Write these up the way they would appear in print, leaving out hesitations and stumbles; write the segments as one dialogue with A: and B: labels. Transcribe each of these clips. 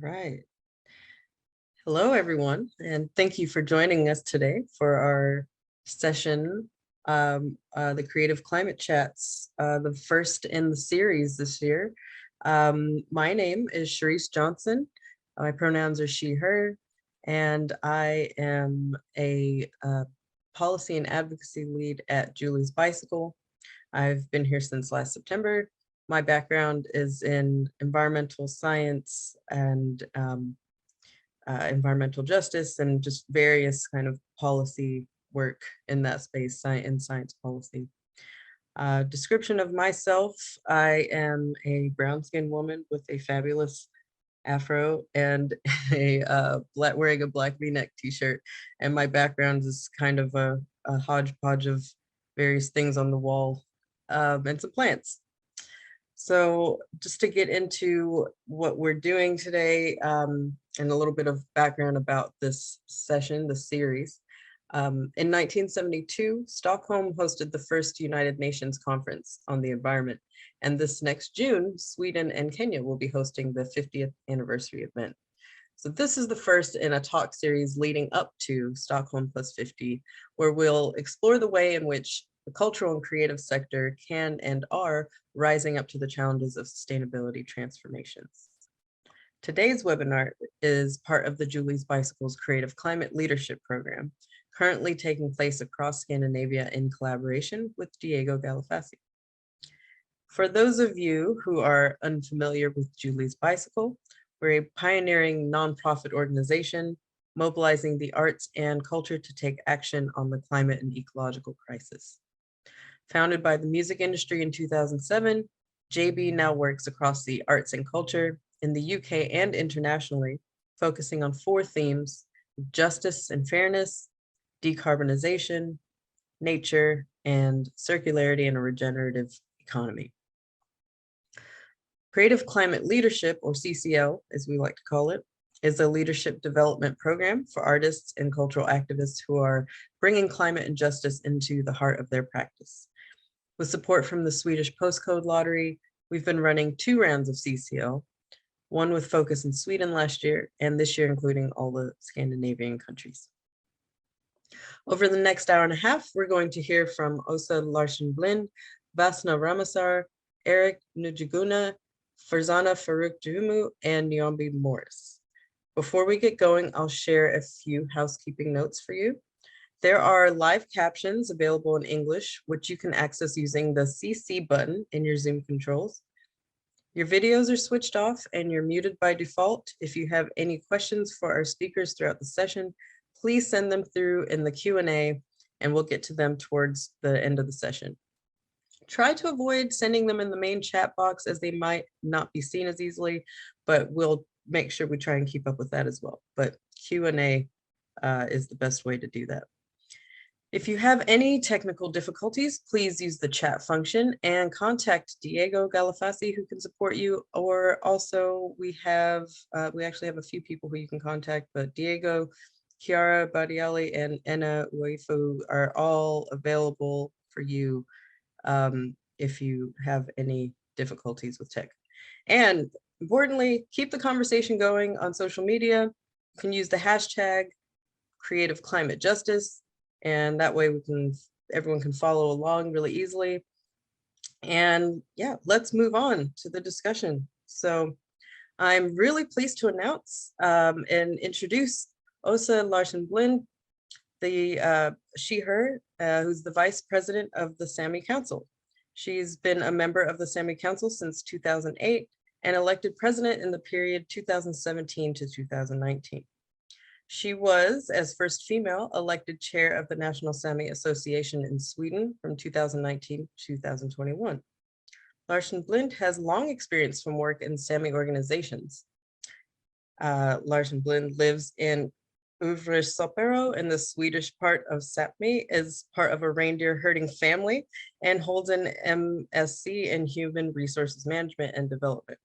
A: Right. Hello, everyone, and thank you for joining us today for our session, the Creative Climate Chats, the first in the series this year. My name is Sharice Johnson. My pronouns are she, her, and I am a policy and advocacy lead at Julie's Bicycle. I've been here since last September. My background is in environmental science and environmental justice and just various kind of policy work in that space, in science policy. Description of myself: I am a brown-skinned woman with a fabulous afro and wearing a black V-neck t-shirt, and my background is kind of a hodgepodge of various things on the wall, and some plants. So just to get into what we're doing today, and a little bit of background about this session, the series. In 1972, Stockholm hosted the first United Nations Conference on the Environment. And this next June, Sweden and Kenya will be hosting the 50th anniversary event. So this is the first in a talk series leading up to Stockholm Plus 50, where we'll explore the way in which the cultural and creative sector can and are rising up to the challenges of sustainability transformations. Today's webinar is part of the Julie's Bicycles Creative Climate Leadership Program, currently taking place across Scandinavia in collaboration with Diego Galafasi. For those of you who are unfamiliar with Julie's Bicycle, we're a pioneering nonprofit organization mobilizing the arts and culture to take action on the climate and ecological crisis. Founded by the music industry in 2007, JB now works across the arts and culture in the UK and internationally, focusing on 4 themes: justice and fairness, decarbonization, nature, and circularity in a regenerative economy. Creative Climate Leadership, or CCL, as we like to call it, is a leadership development program for artists and cultural activists who are bringing climate and justice into the heart of their practice. With support from the Swedish Postcode Lottery, we've been running 2 rounds of CCL, one with focus in Sweden last year, and this year including all the Scandinavian countries. Over the next hour and a half, we're going to hear from Åsa Larsson Blind, Vasna Ramasar, Eric Nujiguna, Farzana Farouk Jumu, and Nyombi Morris. Before we get going, I'll share a few housekeeping notes for you. There are live captions available in English, which you can access using the CC button in your Zoom controls. Your videos are switched off and you're muted by default. If you have any questions for our speakers throughout the session, please send them through in the Q&A and we'll get to them towards the end of the session. Try to avoid sending them in the main chat box as they might not be seen as easily, but we'll make sure we try and keep up with that as well. But Q&A is the best way to do that. If you have any technical difficulties, please use the chat function and contact Diego Galafasi, who can support you. Or also we actually have a few people who you can contact, but Diego, Chiara Badiali, and Enna Uefu are all available for you if you have any difficulties with tech. And importantly, keep the conversation going on social media. You can use the hashtag Creative Climate Justice, and that way everyone can follow along really easily. And yeah, let's move on to the discussion. So I'm really pleased to announce and introduce Åsa Larsson Blind, the she, her, who's the Vice President of the Sami Council. She's been a member of the Sami Council since 2008 and elected president in the period 2017 to 2019. She was, as first female, elected chair of the National Sami Association in Sweden from 2019 to 2021. Larsson Blind has long experience from work in Sami organizations. Larsson Blind lives in Uvre in the Swedish part of Sapmi, is part of a reindeer herding family and holds an MSc in Human Resources Management and Development.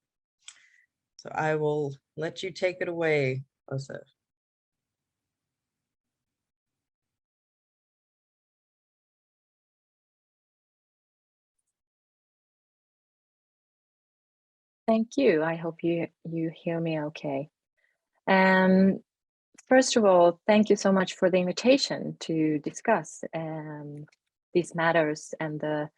A: So I will let you take it away, Åsa.
B: Thank you. I hope you hear me okay. First of all, thank you so much for the invitation to discuss these matters and the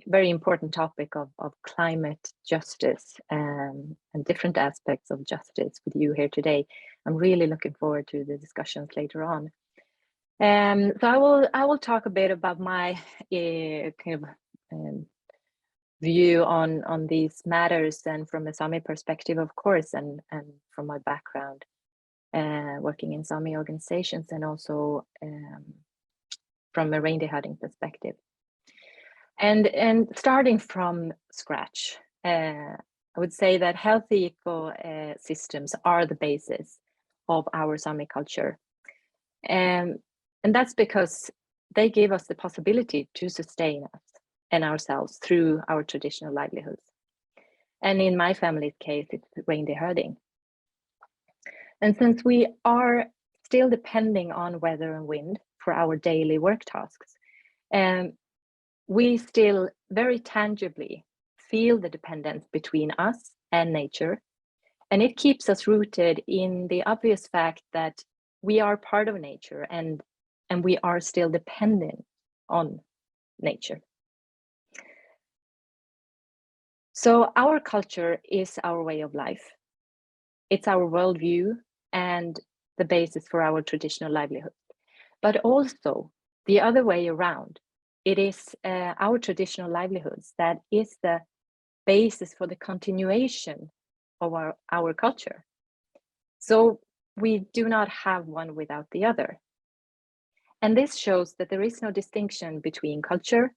B: very important topic of climate justice and different aspects of justice with you here today. I'm really looking forward to the discussions later on. So I will talk a bit about my view on these matters, and from a Sami perspective, of course, and from my background working in Sami organizations, and also from a reindeer herding perspective. And starting from scratch, I would say that healthy ecosystems are the basis of our Sami culture. And that's because they give us the possibility to sustain us and ourselves through our traditional livelihoods. And in my family's case, it's reindeer herding. And since we are still depending on weather and wind for our daily work tasks, we still very tangibly feel the dependence between us and nature. And it keeps us rooted in the obvious fact that we are part of nature and we are still dependent on nature. So our culture is our way of life. It's our worldview and the basis for our traditional livelihood. But also the other way around, it is our traditional livelihoods that is the basis for the continuation of our culture. So we do not have one without the other. And this shows that there is no distinction between culture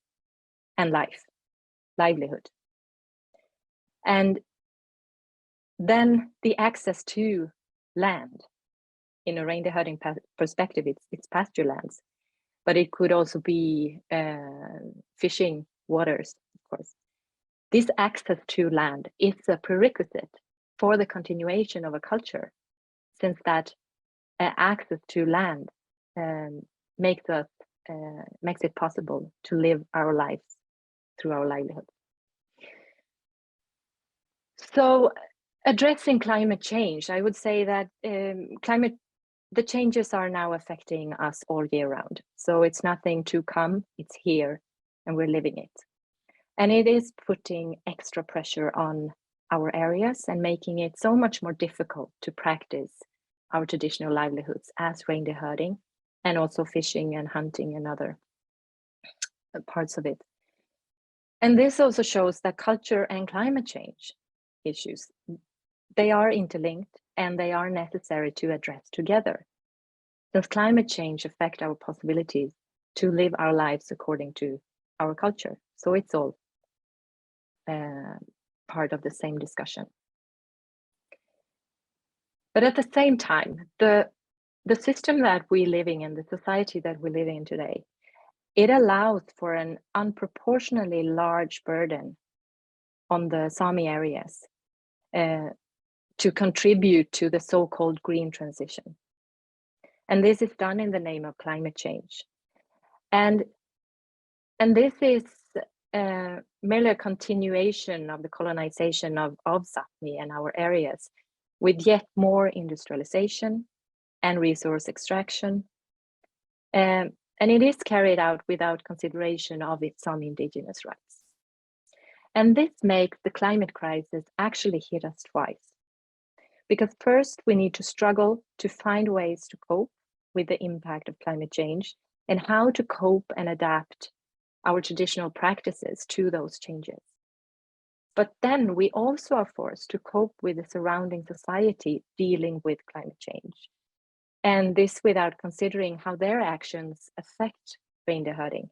B: and livelihood. And then the access to land, in a reindeer herding perspective, it's pasture lands, but it could also be fishing waters, of course. This access to land is a prerequisite for the continuation of a culture, since that access to land makes it possible to live our lives through our livelihood. So, addressing climate change, I would say that the changes are now affecting us all year round. So it's nothing to come, it's here, and we're living it. And it is putting extra pressure on our areas and making it so much more difficult to practice our traditional livelihoods as reindeer herding, and also fishing and hunting and other parts of it. And this also shows that culture and climate change issues, they are interlinked and they are necessary to address together. Since climate change affects our possibilities to live our lives according to our culture. So it's all part of the same discussion. But at the same time, the system that we're living in, the society that we're living in today, it allows for an unproportionately large burden on the Sami areas to contribute to the so-called green transition. And this is done in the name of climate change. And this is merely a continuation of the colonization of Sapmi and our areas, with yet more industrialization and resource extraction. And it is carried out without consideration of some indigenous rights. And this makes the climate crisis actually hit us twice. Because first, we need to struggle to find ways to cope with the impact of climate change and how to cope and adapt our traditional practices to those changes. But then we also are forced to cope with the surrounding society dealing with climate change. And this without considering how their actions affect reindeer herding,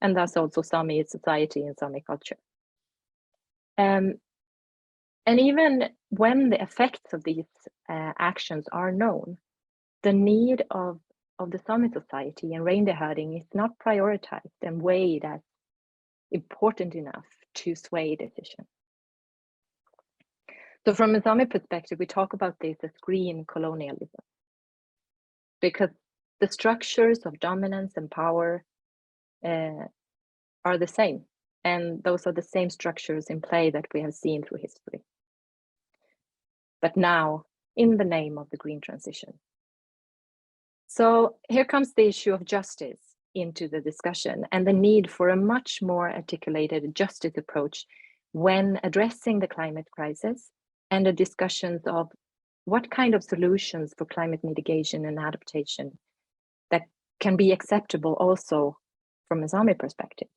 B: and thus also Sami society and Sami culture. And even when the effects of these actions are known, the need of the Sami society and reindeer herding is not prioritized and weighed as important enough to sway decisions. So from a Sami perspective, we talk about this as green colonialism, because the structures of dominance and power are the same. And those are the same structures in play that we have seen through history. But now, in the name of the green transition. So here comes the issue of justice into the discussion and the need for a much more articulated justice approach when addressing the climate crisis and the discussions of what kind of solutions for climate mitigation and adaptation that can be acceptable also from a Sami perspective.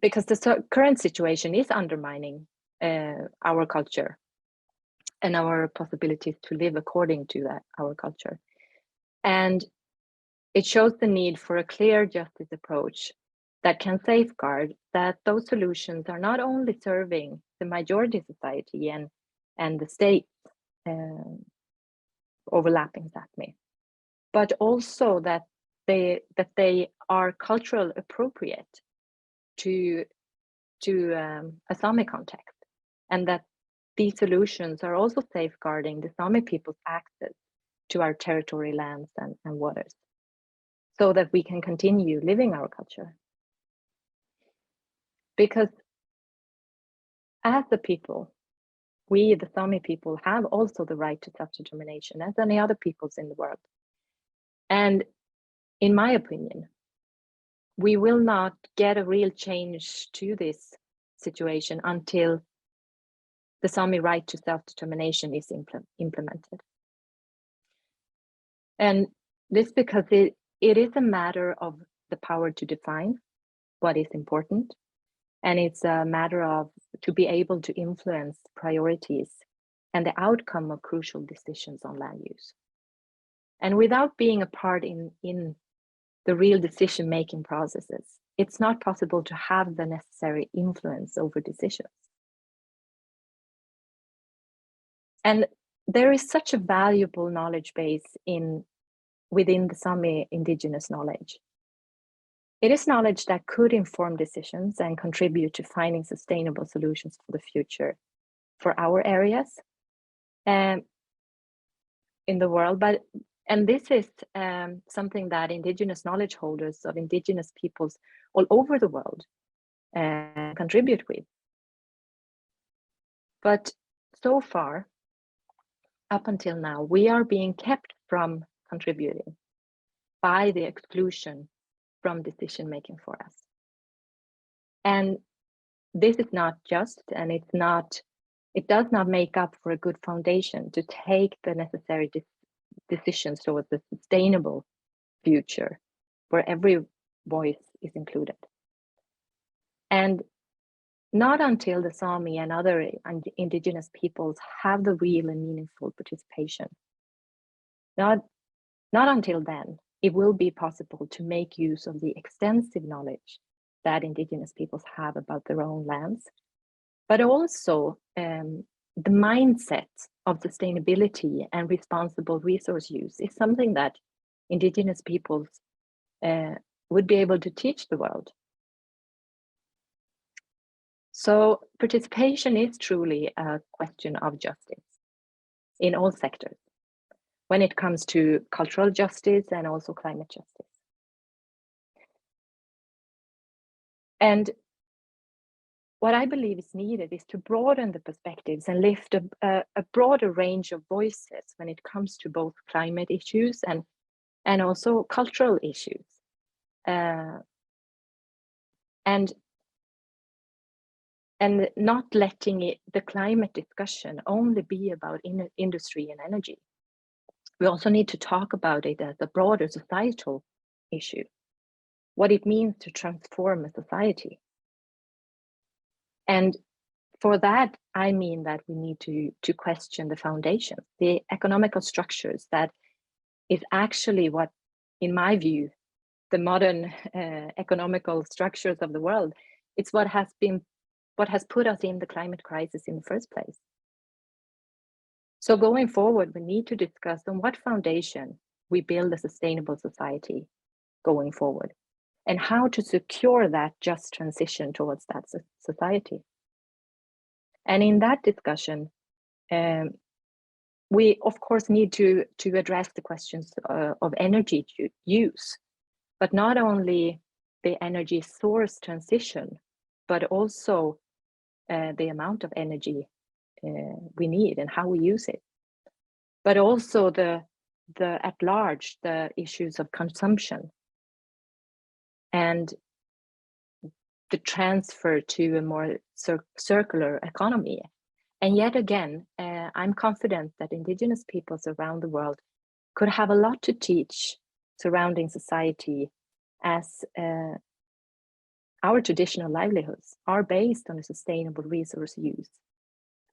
B: Because the current situation is undermining our culture and our possibilities to live according to our culture. And it shows the need for a clear justice approach that can safeguard that those solutions are not only serving the majority society and the state overlapping Sápmi, but also that they are cultural appropriate to a Sami context, and that these solutions are also safeguarding the Sami people's access to our territory, lands, and waters, so that we can continue living our culture. Because as a people, we, the Sami people, have also the right to self-determination as any other peoples in the world. And in my opinion, we will not get a real change to this situation until the Sami right to self-determination is implemented. And this because it is a matter of the power to define what is important. And it's a matter of to be able to influence priorities and the outcome of crucial decisions on land use. And without being a part in the real decision-making processes, it's not possible to have the necessary influence over decisions. And there is such a valuable knowledge base within the Sami indigenous knowledge. It is knowledge that could inform decisions and contribute to finding sustainable solutions for the future for our areas in the world. And this is something that indigenous knowledge holders of indigenous peoples all over the world contribute with. But so far, up until now, we are being kept from contributing by the exclusion from decision making for us. And this is not just, and it does not make up for a good foundation to take the necessary decisions towards a sustainable future where every voice is included. And not until the Sami and other indigenous peoples have the real and meaningful participation, not until then, it will be possible to make use of the extensive knowledge that indigenous peoples have about their own lands, but also the mindset of sustainability and responsible resource use is something that indigenous peoples would be able to teach the world. So participation is truly a question of justice in all sectors when it comes to cultural justice and also climate justice. And what I believe is needed is to broaden the perspectives and lift a broader range of voices when it comes to both climate issues and also cultural issues. And not letting the climate discussion only be about industry and energy. We also need to talk about it as a broader societal issue, what it means to transform a society. And for that, I mean that we need to question the foundations, the economical structures that is actually what, in my view, the modern economical structures of the world, it's what has put us in the climate crisis in the first place. So going forward, we need to discuss on what foundation we build a sustainable society going forward, and how to secure that just transition towards that society. And in that discussion, we of course need to address the questions of energy use, but not only the energy source transition, but also the amount of energy we need and how we use it, but also the at large, the issues of consumption and the transfer to a more circular economy. And yet again, I'm confident that indigenous peoples around the world could have a lot to teach surrounding society, as our traditional livelihoods are based on a sustainable resource use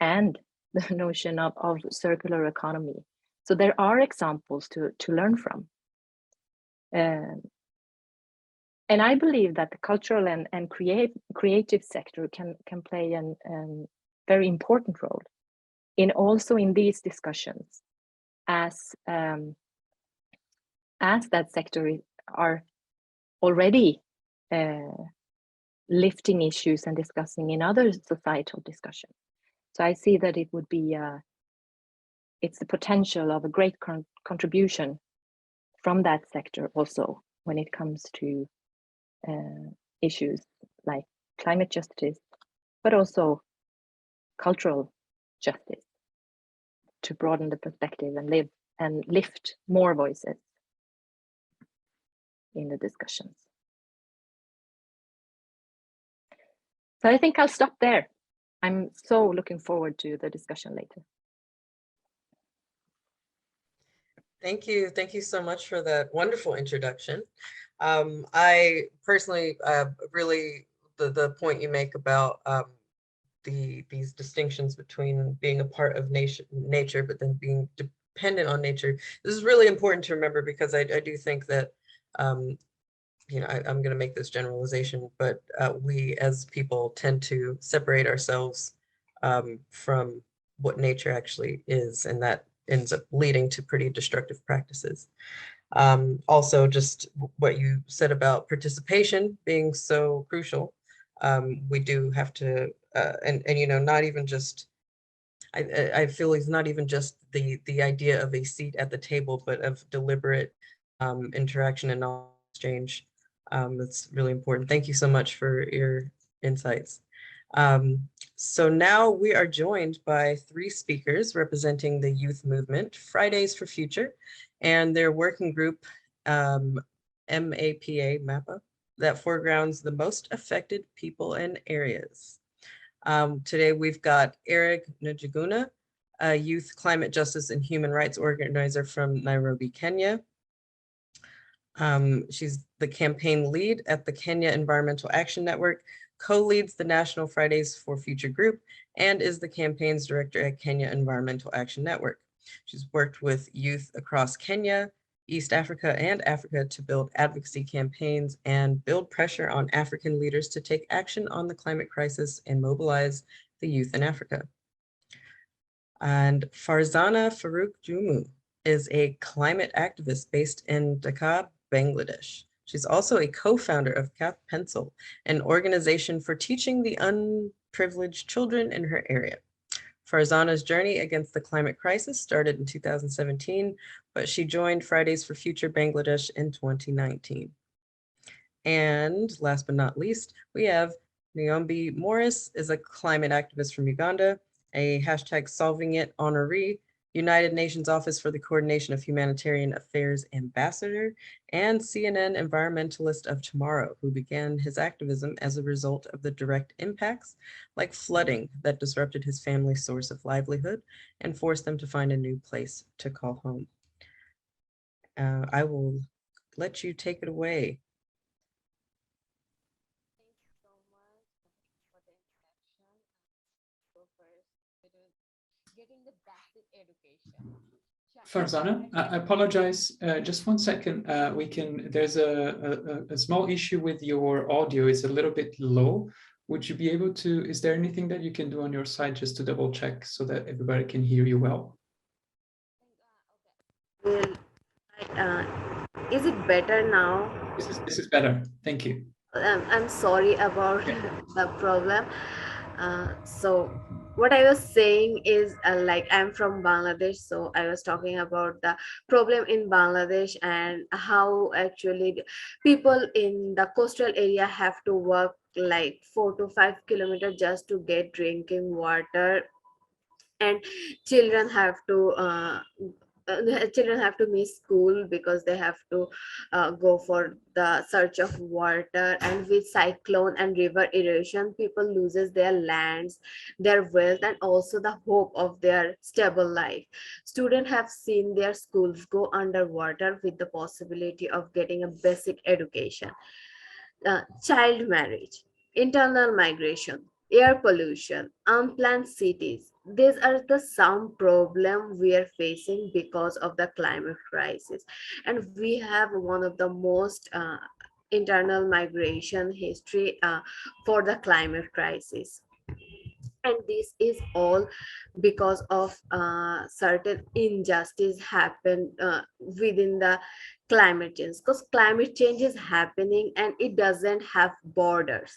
B: and the notion of circular economy. So there are examples to learn from. And I believe that the cultural and creative sector can play a very important role in also in these discussions, as that sector are already lifting issues and discussing in other societal discussions. So I see that it would be it's the potential of a great contribution from that sector also when it comes to issues like climate justice, but also cultural justice, to broaden the perspective and lift more voices in the discussions. So I think I'll stop there. I'm so looking forward to the discussion later.
A: Thank you. Thank you so much for that wonderful introduction. I personally really, the point you make about these distinctions between being a part of nature, but then being dependent on nature. This is really important to remember, because I do think that, you know, I'm going to make this generalization, but we as people tend to separate ourselves from what nature actually is, and that ends up leading to pretty destructive practices. Also, just what you said about participation being so crucial. We do have to, and you know, not even just, I feel it's not even just the idea of a seat at the table, but of deliberate interaction and knowledge exchange. That's really important. Thank you so much for your insights. So now we are joined by 3 speakers representing the youth movement, Fridays for Future, and their working group, MAPA, that foregrounds the most affected people and areas. Today we've got Eric Njuguna, a youth climate justice and human rights organizer from Nairobi, Kenya. She's the campaign lead at the Kenya Environmental Action Network, co-leads the National Fridays for Future group, and is the campaigns director at Kenya Environmental Action Network. She's worked with youth across Kenya, East Africa, and Africa to build advocacy campaigns and build pressure on African leaders to take action on the climate crisis and mobilize the youth in Africa. And Farzana Farooq Jumu is a climate activist based in Dhaka, Bangladesh. She's also a co-founder of Kath Pencil, an organization for teaching the unprivileged children in her area. Farzana's journey against the climate crisis started in 2017, but she joined Fridays for Future Bangladesh in 2019. And last but not least, we have Nyombi Morris, is a climate activist from Uganda, a #SolvingIt honoree, United Nations Office for the Coordination of Humanitarian Affairs Ambassador, and CNN Environmentalist of Tomorrow, who began his activism as a result of the direct impacts like flooding that disrupted his family's source of livelihood and forced them to find a new place to call home. I will let you take it away.
C: Getting the basic education. Farzana, I apologize. Just 1 second. There's a small issue with your audio. It's a little bit low. Would you be able to, is there anything that you can do on your side just to double check so that everybody can hear you well?
D: Well, is it better now?
C: This is better. Thank you.
D: I'm sorry about the problem. So what I was saying is like I'm from Bangladesh, so I was talking about the problem in Bangladesh and how actually people in the coastal area have to walk like 4 to 5 kilometers just to get drinking water. and children have to children have to miss school because they have to go for the search of water, and with cyclone and river erosion, people loses their lands, their wealth, and also the hope of their stable life. Students have seen their schools go underwater with the possibility of getting a basic education. Child marriage, internal migration, air pollution, unplanned cities. These are the some problem we are facing because of the climate crisis, and we have one of the most internal migration history for the climate crisis. And this is all because of certain injustice happen within the climate change, because climate change is happening and it doesn't have borders.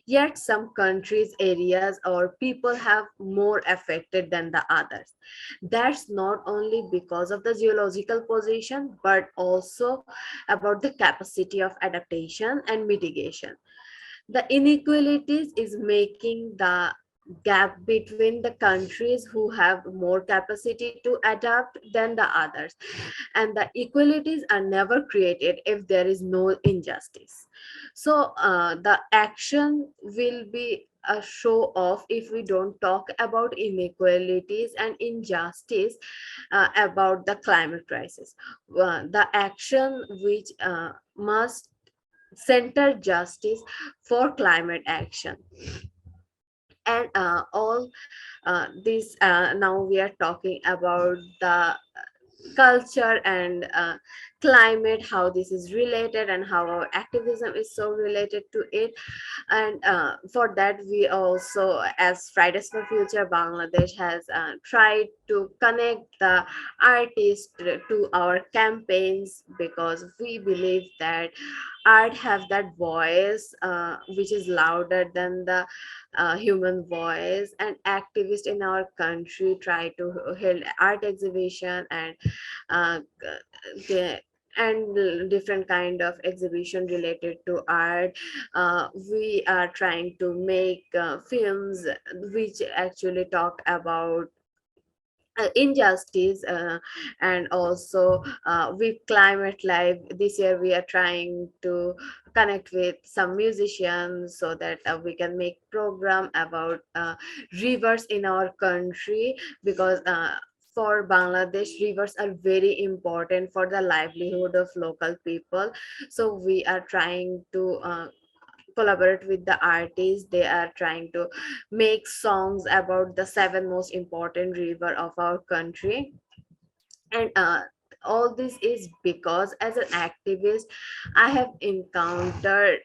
D: Yet some countries, areas, or people have more affected than the others. That's not only because of the geological position, but also about the capacity of adaptation and mitigation. The inequalities is making the gap between the countries who have more capacity to adapt than the others, and the equalities are never created if there is no injustice. So the action will be a show off if we don't talk about inequalities and injustice about the climate crisis. The action which must center justice for climate action. And all this now we are talking about the culture and climate, how this is related and how our activism is so related to it. And for that we also, as Fridays for Future Bangladesh has tried to connect the artists to our campaigns, because we believe that art have that voice which is louder than the human voice, and activists in our country try to hold art exhibition and uh, the- and different kind of exhibition related to art. We are trying to make films which actually talk about injustice, and also with climate life. This year we are trying to connect with some musicians so that we can make program about rivers in our country, because for Bangladesh, rivers are very important for the livelihood of local people. So we are trying to collaborate with the artists. They are trying to make songs about the seven most important river of our country. And all this is because as an activist I have encountered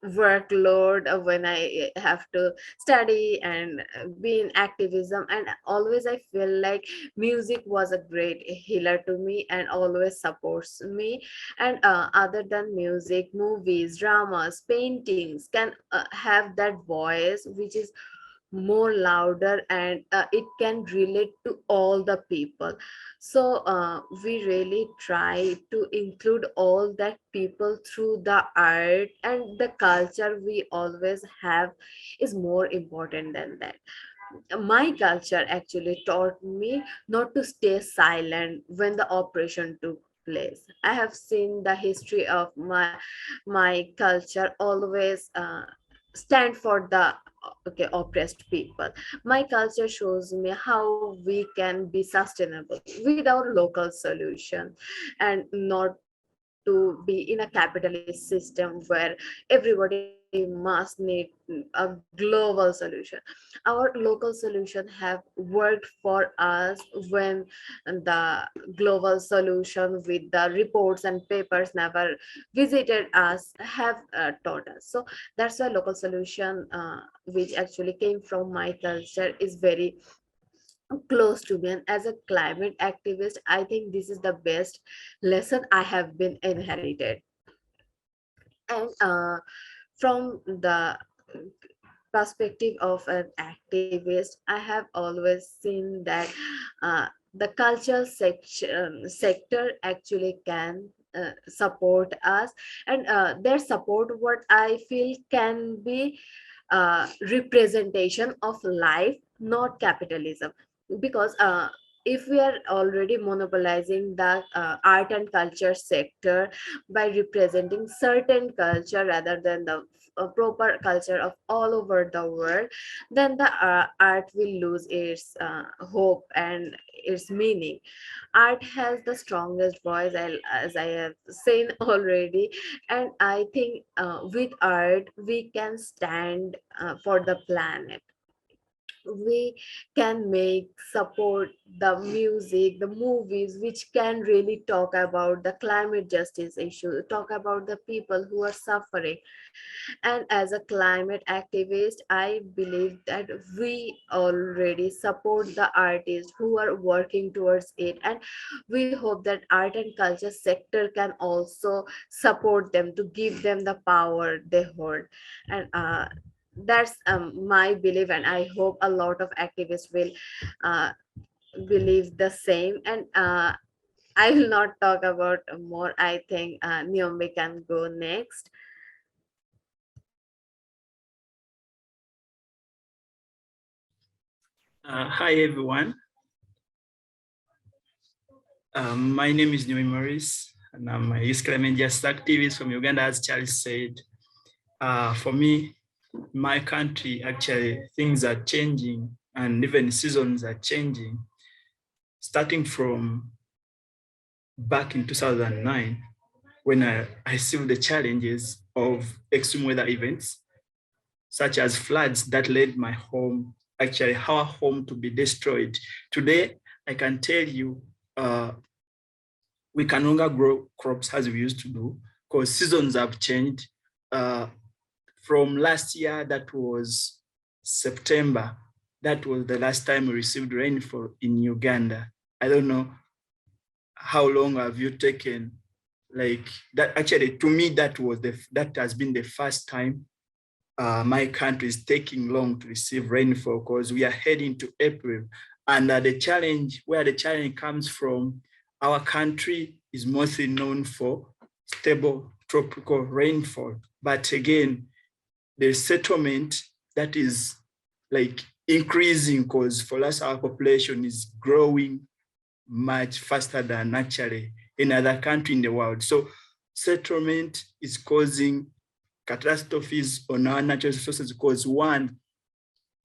D: workload when I have to study and be in activism, and always I feel like music was a great healer to me and always supports me. And other than music, movies, dramas, paintings can have that voice which is more louder, and it can relate to all the people. So we really try to include all that people through the art, and the culture we always have is more important than that. My culture actually taught me not to stay silent when the operation took place. I have seen the history of my culture always stand for the okay oppressed people. My culture shows me how we can be sustainable with our local solution, and not to be in a capitalist system where everybody must need a global solution. Our local solution have worked for us when the global solution with the reports and papers never visited us have taught us. So that's why local solution which actually came from my culture is very close to me. And as a climate activist, I think this is the best lesson I have been inherited. And from the perspective of an activist, I have always seen that the cultural sector actually can support us, and their support, what I feel, can be representation of life not capitalism. Because if we are already monopolizing the art and culture sector by representing certain culture rather than the proper culture of all over the world, then the art will lose its hope and its meaning. Art has the strongest voice, as I have seen already, and I think with art we can stand for the planet. We can make support the music, the movies which can really talk about the climate justice issue, talk about the people who are suffering. And as a climate activist, I believe that we already support the artists who are working towards it, and we hope that art and culture sector can also support them to give them the power they hold. And that's my belief, and I hope a lot of activists will uh, believe the same. And I will not talk about more. I think Nyombe can go next.
E: Hi everyone. My name is Newey Morris, and I'm a youth climate justice activist from Uganda, as Charles said. For me, my country, actually, things are changing, and even seasons are changing. Starting from back in 2009, when I saw the challenges of extreme weather events, such as floods that led my home, actually our home, to be destroyed. Today, I can tell you, we can no longer grow crops as we used to do because seasons have changed. From last year, that was September, that was the last time we received rainfall in Uganda. I don't know how long have you taken, like that. Actually, to me, that has been the first time my country is taking long to receive rainfall, because we are heading to April. And where the challenge comes from, our country is mostly known for stable tropical rainfall. But again, the settlement that is like increasing, because for us, our population is growing much faster than actually in other countries in the world. So settlement is causing catastrophes on our natural resources, because one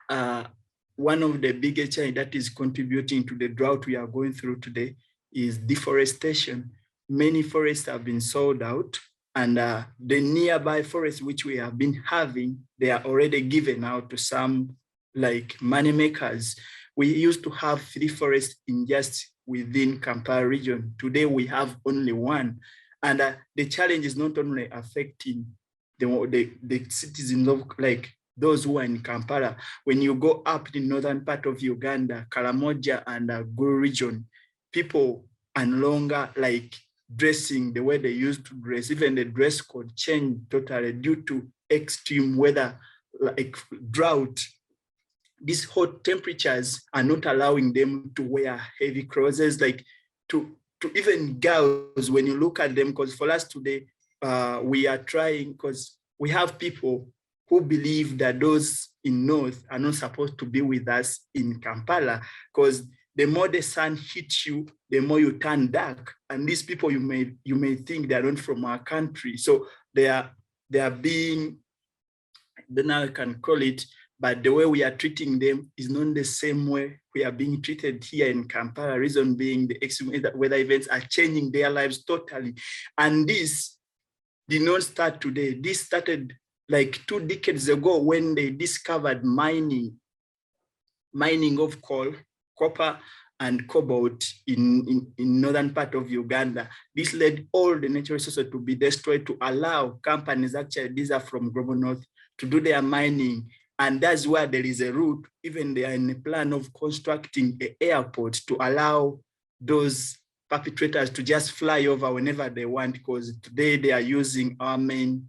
E: of the biggest challenges that is contributing to the drought we are going through today is deforestation. Many forests have been sold out, and the nearby forests which we have been having, they are already given out to some like money makers. We used to have 3 forests in just within Kampala region. Today we have only 1. And the challenge is not only affecting the citizens of like those who are in Kampala. When you go up the northern part of Uganda, Karamoja and Gulu region, people are no longer like dressing the way they used to dress. Even the dress code changed totally due to extreme weather, like drought. These hot temperatures are not allowing them to wear heavy clothes, like to even girls, when you look at them, because for us today, we are trying, because we have people who believe that those in North are not supposed to be with us in Kampala, because the more the sun hits you, the more you turn dark. And these people, you may think they are not from our country. So they are being, I don't know how I can call it, but the way we are treating them is not the same way we are being treated here in Kampala. Reason being, the extreme weather events are changing their lives totally. And this did not start today. This started like 2 decades ago, when they discovered mining of coal, copper, and cobalt in northern part of Uganda. This led all the natural resources to be destroyed to allow companies, actually these are from Global North, to do their mining. And that's where there is a route, even they are in the plan of constructing an airport to allow those perpetrators to just fly over whenever they want, because today they are using our main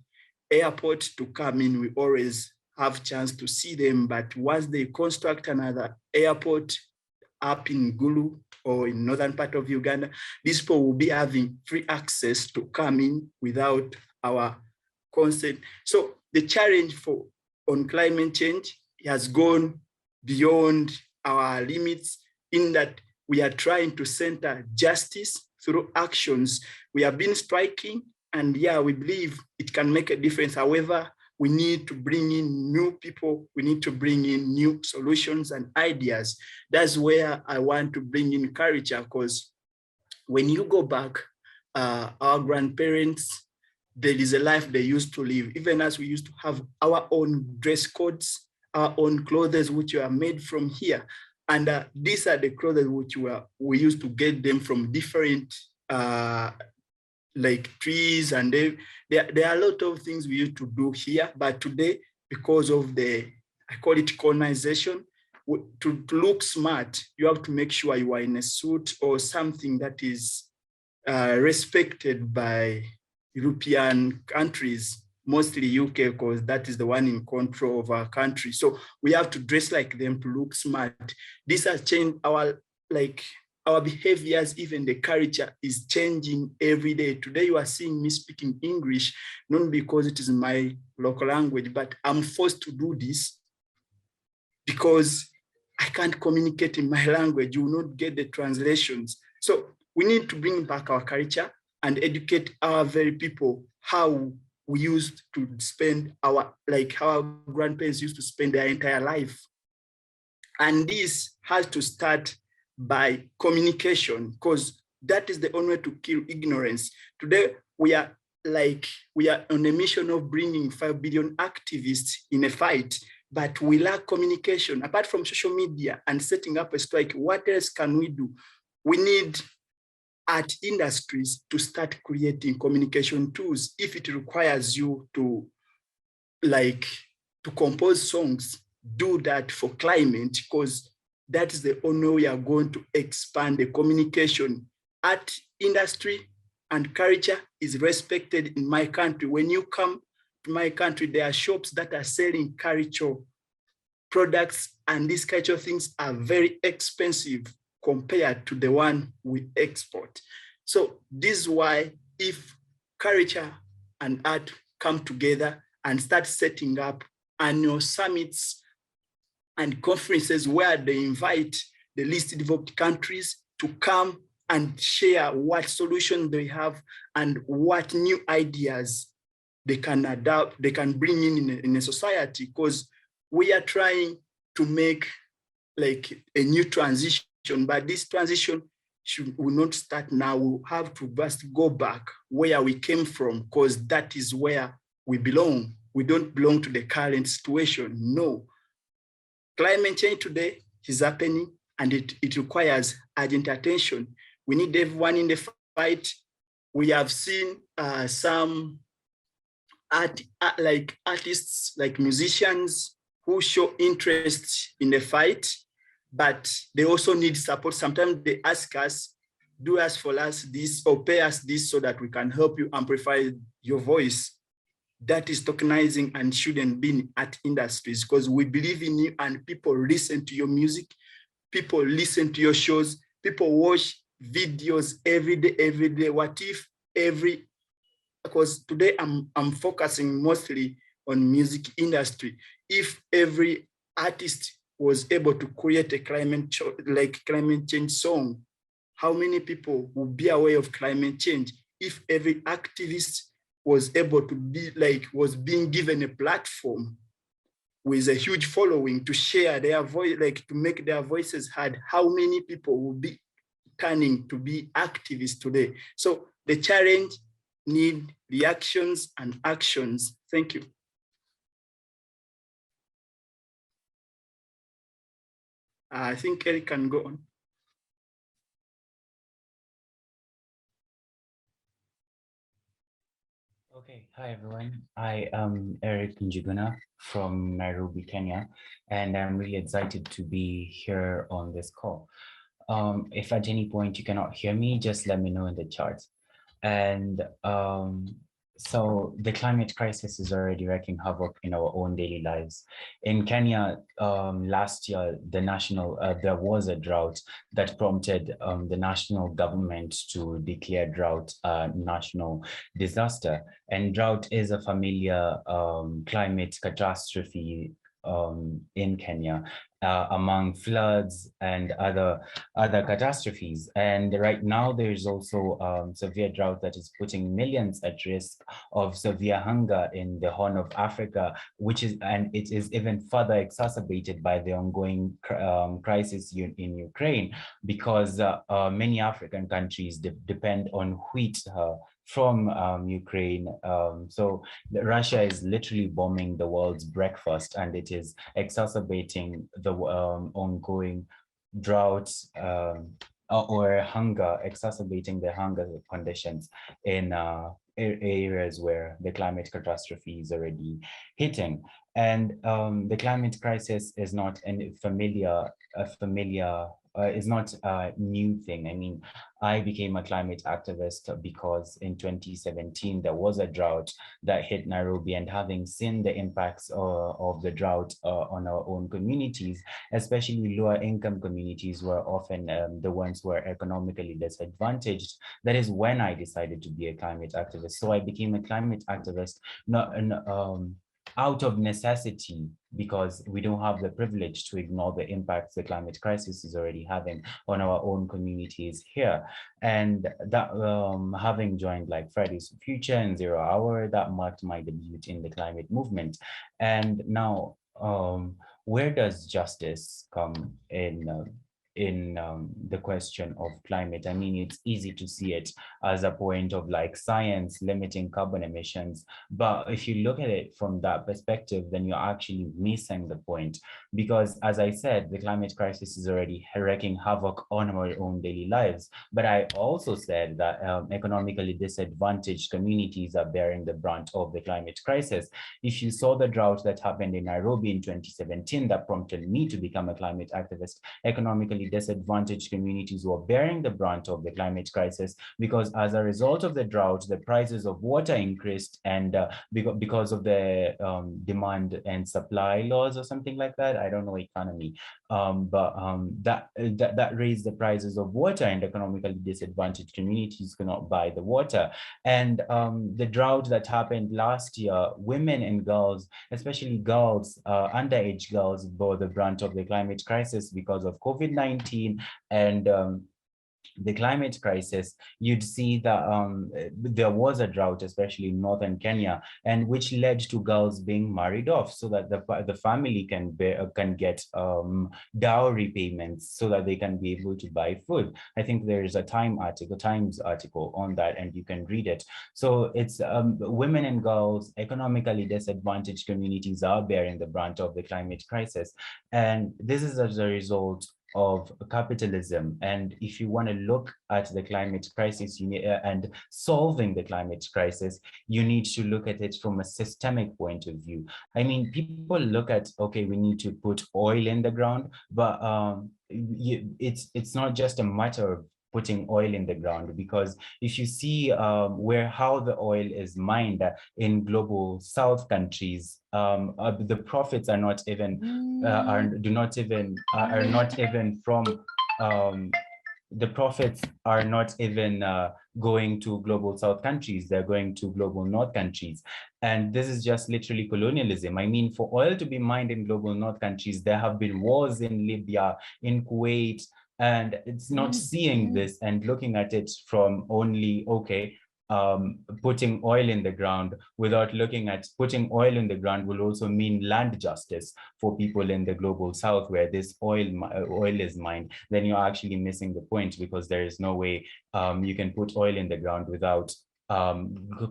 E: airport to come in. We always have chance to see them, but once they construct another airport up in Gulu or in northern part of Uganda, these people will be having free access to come in without our consent. So the challenge on climate change has gone beyond our limits, in that we are trying to center justice through actions. We have been striking, and yeah, we believe it can make a difference. However, we need to bring in new people. We need to bring in new solutions and ideas. That's where I want to bring in culture, because when you go back, our grandparents, there is a life they used to live. Even as we used to have our own dress codes, our own clothes, which are made from here. And these are the clothes which we used to get them from different like trees, and there are a lot of things we used to do here. But today, because of I call it colonization, to look smart, you have to make sure you are in a suit or something that is respected by European countries, mostly UK, because that is the one in control of our country. So we have to dress like them to look smart. This has changed our behaviors. Even the culture is changing every day. Today you are seeing me speaking English, not because it is my local language, but I'm forced to do this because I can't communicate in my language. You will not get the translations. So we need to bring back our culture and educate our very people how we used to spend how our grandparents used to spend their entire life. And this has to start by communication, because that is the only way to kill ignorance. Today, we are on a mission of bringing 5 billion activists in a fight, but we lack communication. Apart from social media and setting up a strike, what else can we do? We need art industries to start creating communication tools. If it requires you to compose songs, do that for climate, because that is the only way we are going to expand the communication. Art industry and culture is respected in my country. When you come to my country, there are shops that are selling cultural products, and these cultural things are very expensive compared to the one we export. So this is why, if culture and art come together and start setting up annual summits and conferences where they invite the least developed countries to come and share what solutions they have and what new ideas they can adapt, they can bring in a society, because we are trying to make like a new transition, but this transition will not start now. We'll have to just go back where we came from, because that is where we belong. We don't belong to the current situation, no. Climate change today is happening, and it requires urgent attention. We need everyone in the fight. We have seen some artists, like musicians, who show interest in the fight, but they also need support. Sometimes they ask us, do us for us this, or pay us this, so that we can help you amplify your voice. That is tokenizing and shouldn't be in art industries, because we believe in you and people listen to your music, people listen to your shows, people watch videos every day. What if because today I'm focusing mostly on music industry. If every artist was able to create a climate change song, how many people would be aware of climate change? If every activist was able to was being given a platform with a huge following to share their voice, to make their voices heard, how many people will be turning to be activists today? So the challenge need reactions and actions. Thank you. I think Eric can go on.
F: Okay, hi everyone. I am Eric Njuguna from Nairobi, Kenya, and I'm really excited to be here on this call. If at any point you cannot hear me, just let me know in the chat. And so the climate crisis is already wreaking havoc in our own daily lives. In Kenya, last year, there was a drought that prompted the national government to declare drought a national disaster. And drought is a familiar climate catastrophe in Kenya, among floods and other catastrophes. And right now there's also severe drought that is putting millions at risk of severe hunger in the Horn of Africa, and it is even further exacerbated by the ongoing crisis in Ukraine, because many African countries depend on wheat from Ukraine. So Russia is literally bombing the world's breakfast, and it is exacerbating the ongoing droughts or hunger, exacerbating the hunger conditions in areas where the climate catastrophe is already hitting. And the climate crisis is not is not a new thing. I mean, I became a climate activist because in 2017, there was a drought that hit Nairobi, and having seen the impacts of the drought on our own communities, especially lower income communities were often the ones who are economically disadvantaged. That is when I decided to be a climate activist. So I became a climate activist, not out of necessity, because we don't have the privilege to ignore the impacts the climate crisis is already having on our own communities here. And that having joined like Fridays for Future and Zero Hour, that marked my debut in the climate movement. And now, where does justice come in the question of climate? I mean, it's easy to see it as a point of like science limiting carbon emissions, but if you look at it from that perspective, then you're actually missing the point, because as I said, the climate crisis is already wreaking havoc on our own daily lives. But I also said that economically disadvantaged communities are bearing the brunt of the climate crisis. If you saw the drought that happened in Nairobi in 2017, that prompted me to become a climate activist, economically disadvantaged communities were bearing the brunt of the climate crisis, because as a result of the drought, the prices of water increased, and because of the demand and supply laws or something like that. I don't know economy, but that raised the prices of water, and economically disadvantaged communities could not buy the water. And the drought that happened last year, women and girls, especially girls, underage girls, bore the brunt of the climate crisis because of COVID-19 and the climate crisis. You'd see that there was a drought, especially in northern Kenya, and which led to girls being married off so that the family can get dowry payments so that they can be able to buy food. I think there is a Times article on that, and you can read it. So it's women and girls, economically disadvantaged communities are bearing the brunt of the climate crisis, and this is as a result of capitalism. And if you want to look at the climate crisis and solving the climate crisis, you need to look at it from a systemic point of view. I mean, people look at, okay, we need to put oil in the ground, but it's not just a matter of putting oil in the ground, because if you see how the oil is mined in global south countries, the profits are not even from the profits are not even going to global south countries, they're going to global north countries. And this is just literally colonialism. I mean, for oil to be mined in global north countries, there have been wars in Libya, in Kuwait, and it's not seeing this and looking at it from only, okay, putting oil in the ground, without looking at putting oil in the ground will also mean land justice for people in the global south where this oil is mined. Then you're actually missing the point, because there is no way you can put oil in the ground without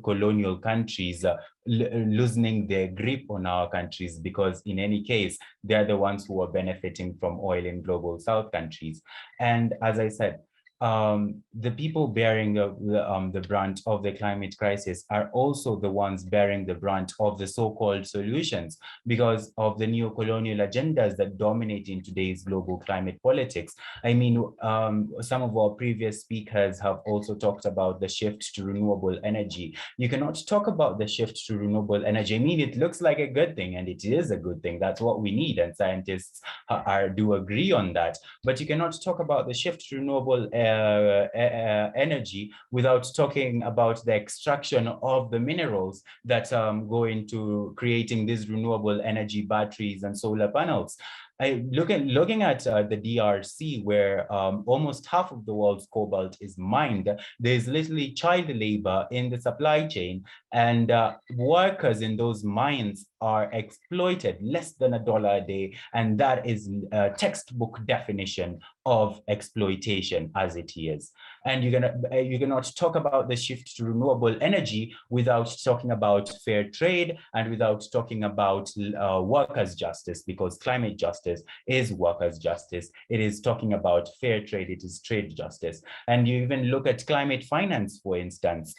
F: colonial countries loosening their grip on our countries, because in any case, they're the ones who are benefiting from oil in global south countries. And as I said, the people bearing the brunt of the climate crisis are also the ones bearing the brunt of the so-called solutions, because of the neo-colonial agendas that dominate in today's global climate politics. I mean, some of our previous speakers have also talked about the shift to renewable energy. You cannot talk about the shift to renewable energy. I mean, it looks like a good thing, and it is a good thing. That's what we need, and scientists do agree on that. But you cannot talk about the shift to renewable energy without talking about the extraction of the minerals that go into creating these renewable energy batteries and solar panels. Looking at the DRC, where almost half of the world's cobalt is mined, there's literally child labor in the supply chain, and workers in those mines are exploited less than $1 a day, and that is a textbook definition of exploitation as it is. And you cannot talk about the shift to renewable energy without talking about fair trade and without talking about workers' justice, because climate justice is workers' justice. It is talking about fair trade, it is trade justice. And you even look at climate finance, for instance,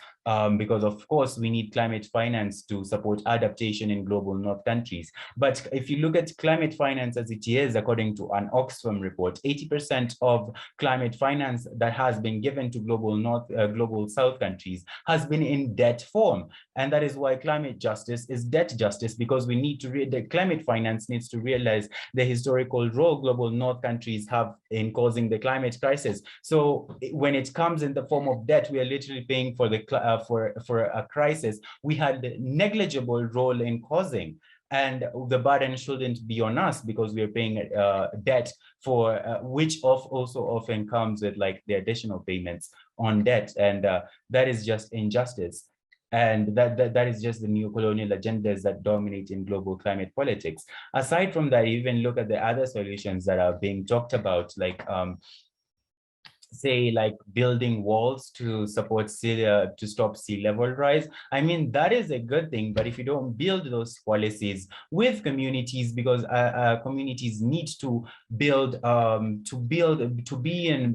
F: because of course we need climate finance to support adaptation in global north countries. But if you look at climate finance as it is, according to an Oxfam report, 80% of climate finance that has been given to global south countries has been in debt form. And that is why climate justice is debt justice, because we need to the climate finance needs to realize the historical role global north countries have in causing the climate crisis. So when it comes in the form of debt, we are literally paying for the for a crisis we had negligible role in causing. And the burden shouldn't be on us, because we are paying debt for which also often comes with like the additional payments on debt, and that is just injustice. And that is just the neo-colonial agendas that dominate in global climate politics. Aside from that, even look at the other solutions that are being talked about, like say like building walls to support to stop sea level rise. I mean, that is a good thing, but if you don't build those policies with communities, because communities need to build to be in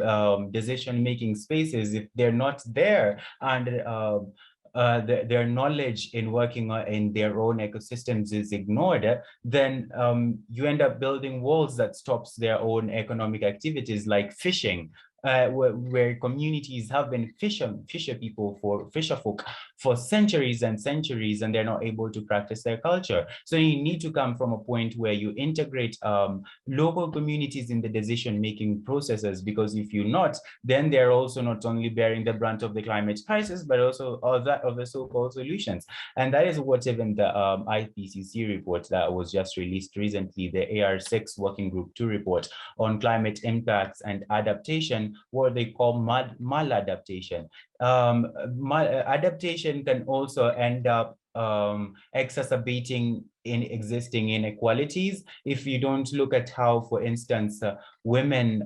F: decision-making spaces, if they're not there, and their knowledge in working in their own ecosystems is ignored, then you end up building walls that stops their own economic activities, like fishing. Where communities have been fisher folk for centuries and centuries, and they're not able to practice their culture. So you need to come from a point where you integrate local communities in the decision-making processes, because if you're not, then they're also not only bearing the brunt of the climate crisis, but also of the so-called solutions. And that is what even the IPCC report that was just released recently, the AR6 Working Group 2 report on climate impacts and adaptation, what they call maladaptation. Adaptation can also end up exacerbating in existing inequalities if you don't look at how, for instance, women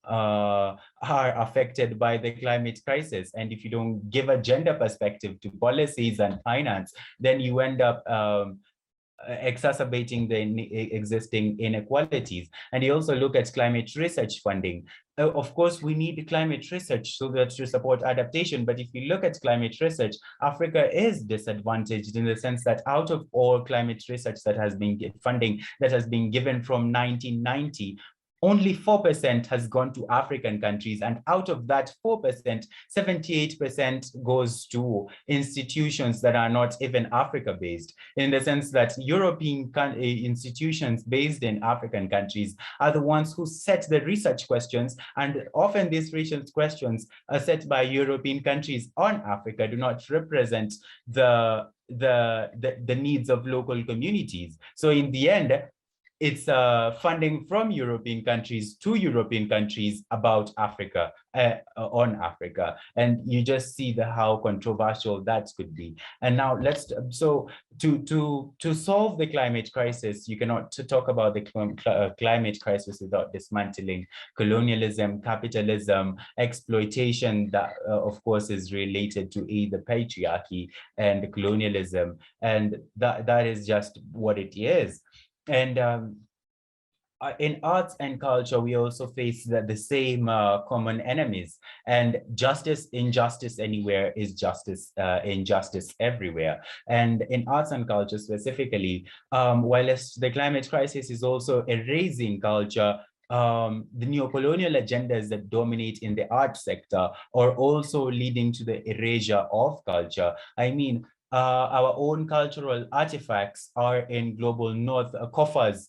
F: are affected by the climate crisis. And if you don't give a gender perspective to policies and finance, then you end up exacerbating the existing inequalities. And you also look at climate research funding. Of course, we need climate research so that to support adaptation. But if you look at climate research, Africa is disadvantaged in the sense that out of all climate research that has been funding that has been given from 1990, only 4% has gone to African countries. And out of that 4%, 78% goes to institutions that are not even Africa-based, in the sense that European institutions based in African countries are the ones who set the research questions. And often these research questions are set by European countries on Africa, do not represent the needs of local communities. So in the end, it's funding from European countries to European countries about Africa, on Africa. And you just see how controversial that could be. And now so to solve the climate crisis, you cannot talk about the climate crisis without dismantling colonialism, capitalism, exploitation that of course is related to either patriarchy and colonialism. And that is just what it is. And in arts and culture, we also face the same common enemies. And injustice anywhere is injustice everywhere. And in arts and culture specifically, while the climate crisis is also erasing culture, the neo-colonial agendas that dominate in the art sector are also leading to the erasure of culture. I mean, our own cultural artifacts are in global north coffers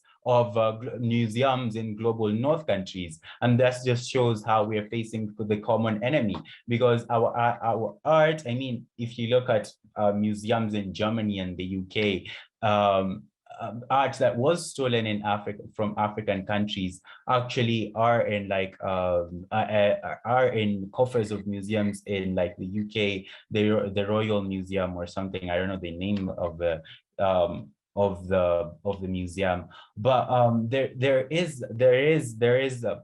F: museums in global north countries. And that just shows how we are facing the common enemy, because our art, I mean, if you look at museums in Germany and the UK, art that was stolen in Africa from African countries actually are in like are in coffers of museums in like the UK, the Royal Museum or something. I don't know the name of the museum, but there is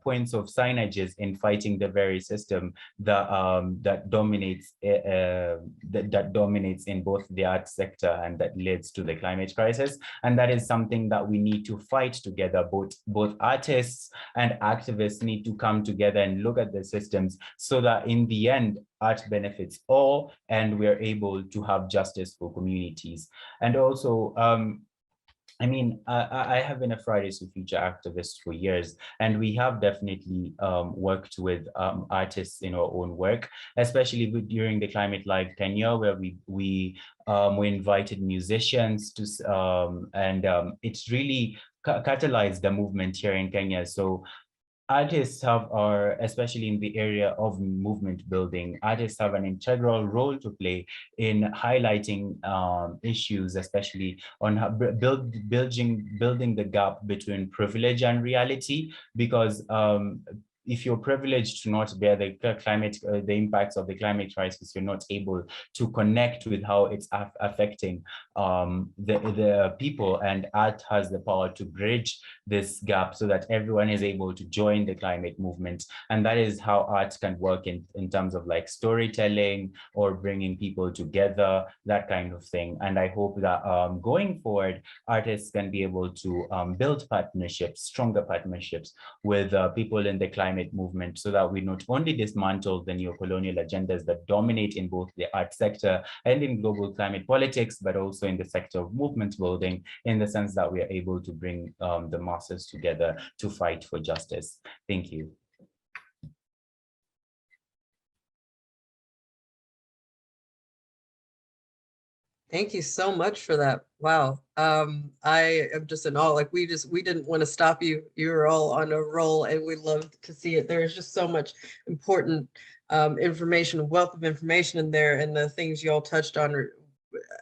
F: points of signages in fighting the very system that dominates that dominates in both the art sector and that leads to the climate crisis. And that is something that we need to fight together. Both artists and activists need to come together and look at the systems so that in the end art benefits all and we're able to have justice for communities. And also I mean, I have been a Fridays for Future activist for years, and we have definitely worked with artists in our own work, especially during the Climate Live tenure, where we invited musicians to, it's really catalyzed the movement here in Kenya. So artists especially in the area of movement building, artists have an integral role to play in highlighting issues, especially on how building the gap between privilege and reality, because if you're privileged to not bear the impacts of the climate crisis, you're not able to connect with how it's affecting the people, and art has the power to bridge this gap so that everyone is able to join the climate movement. And that is how art can work in terms of like storytelling or bringing people together, that kind of thing. And I hope that going forward, artists can be able to build partnerships, stronger partnerships with people in the climate movement, so that we not only dismantle the neo-colonial agendas that dominate in both the art sector and in global climate politics, but also in the sector of movement building, in the sense that we are able to bring the masses together to fight for justice. Thank you.
A: Thank you so much for that. Wow. I am just in awe. Like we didn't want to stop you. You were all on a roll and we loved to see it. There's just so much important information, wealth of information in there, and the things you all touched on are,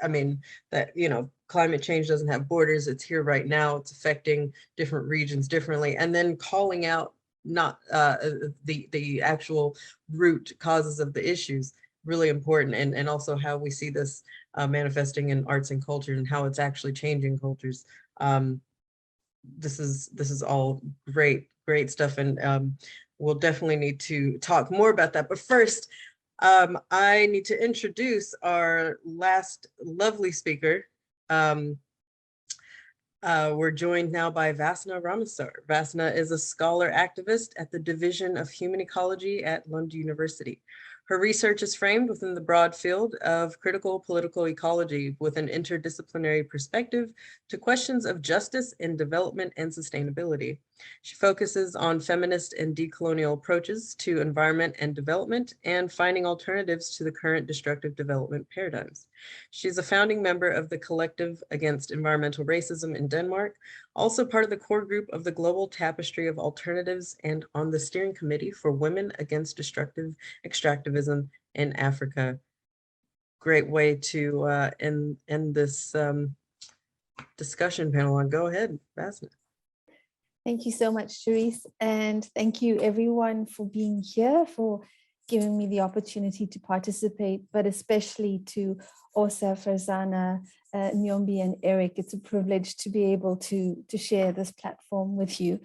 A: I mean, that, you know, climate change doesn't have borders. It's here right now. It's affecting different regions differently. And then calling out not the actual root causes of the issues, really important. And also how we see this manifesting in arts and culture and how it's actually changing cultures. This is all great stuff. And we'll definitely need to talk more about that. But first, I need to introduce our last lovely speaker. We're joined now by Vasna Ramasar. Vasna is a scholar activist at the Division of Human Ecology at Lund University. Her research is framed within the broad field of critical political ecology with an interdisciplinary perspective to questions of justice in development and sustainability. She focuses on feminist and decolonial approaches to environment and development and finding alternatives to the current destructive development paradigms. She's a founding member of the Collective Against Environmental Racism in Denmark, also part of the core group of the Global Tapestry of Alternatives and on the steering committee for Women Against Destructive Extractivism in Africa. Great way to end this discussion panel on. Go ahead, Vasna.
G: Thank you so much, Charisse, and thank you everyone for being here, for giving me the opportunity to participate, but especially to Osa, Farzana, Nyombi, and Eric. It's a privilege to be able to share this platform with you.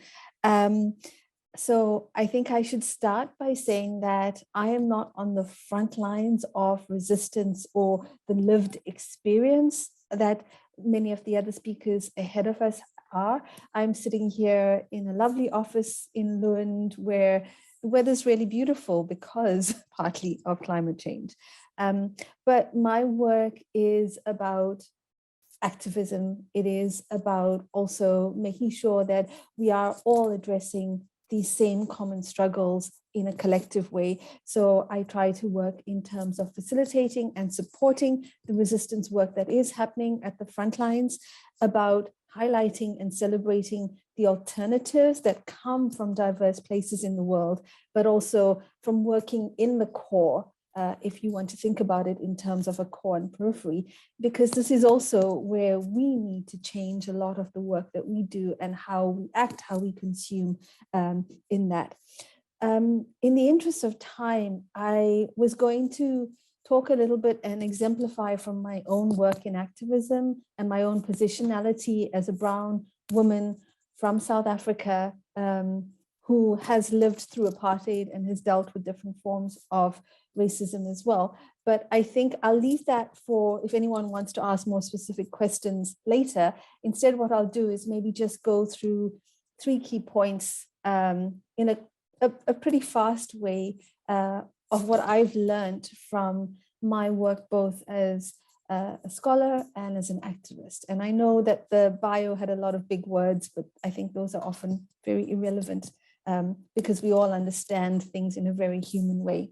G: So I think I should start by saying that I am not on the front lines of resistance or the lived experience that many of the other speakers ahead of us are. I'm sitting here in a lovely office in Lund where the weather's really beautiful because partly of climate change. But my work is about activism. It is about also making sure that we are all addressing these same common struggles in a collective way. So I try to work in terms of facilitating and supporting the resistance work that is happening at the front lines, about highlighting and celebrating the alternatives that come from diverse places in the world, but also from working in the core, if you want to think about it in terms of a core and periphery, because this is also where we need to change a lot of the work that we do and how we act, how we consume in that. In the interest of time, I was going to talk a little bit and exemplify from my own work in activism and my own positionality as a brown woman from South Africa who has lived through apartheid and has dealt with different forms of racism as well. But I think I'll leave that for if anyone wants to ask more specific questions later. Instead, what I'll do is maybe just go through 3 key points in a pretty fast way of what I've learned from my work, both as a scholar and as an activist. And I know that the bio had a lot of big words, but I think those are often very irrelevant because we all understand things in a very human way.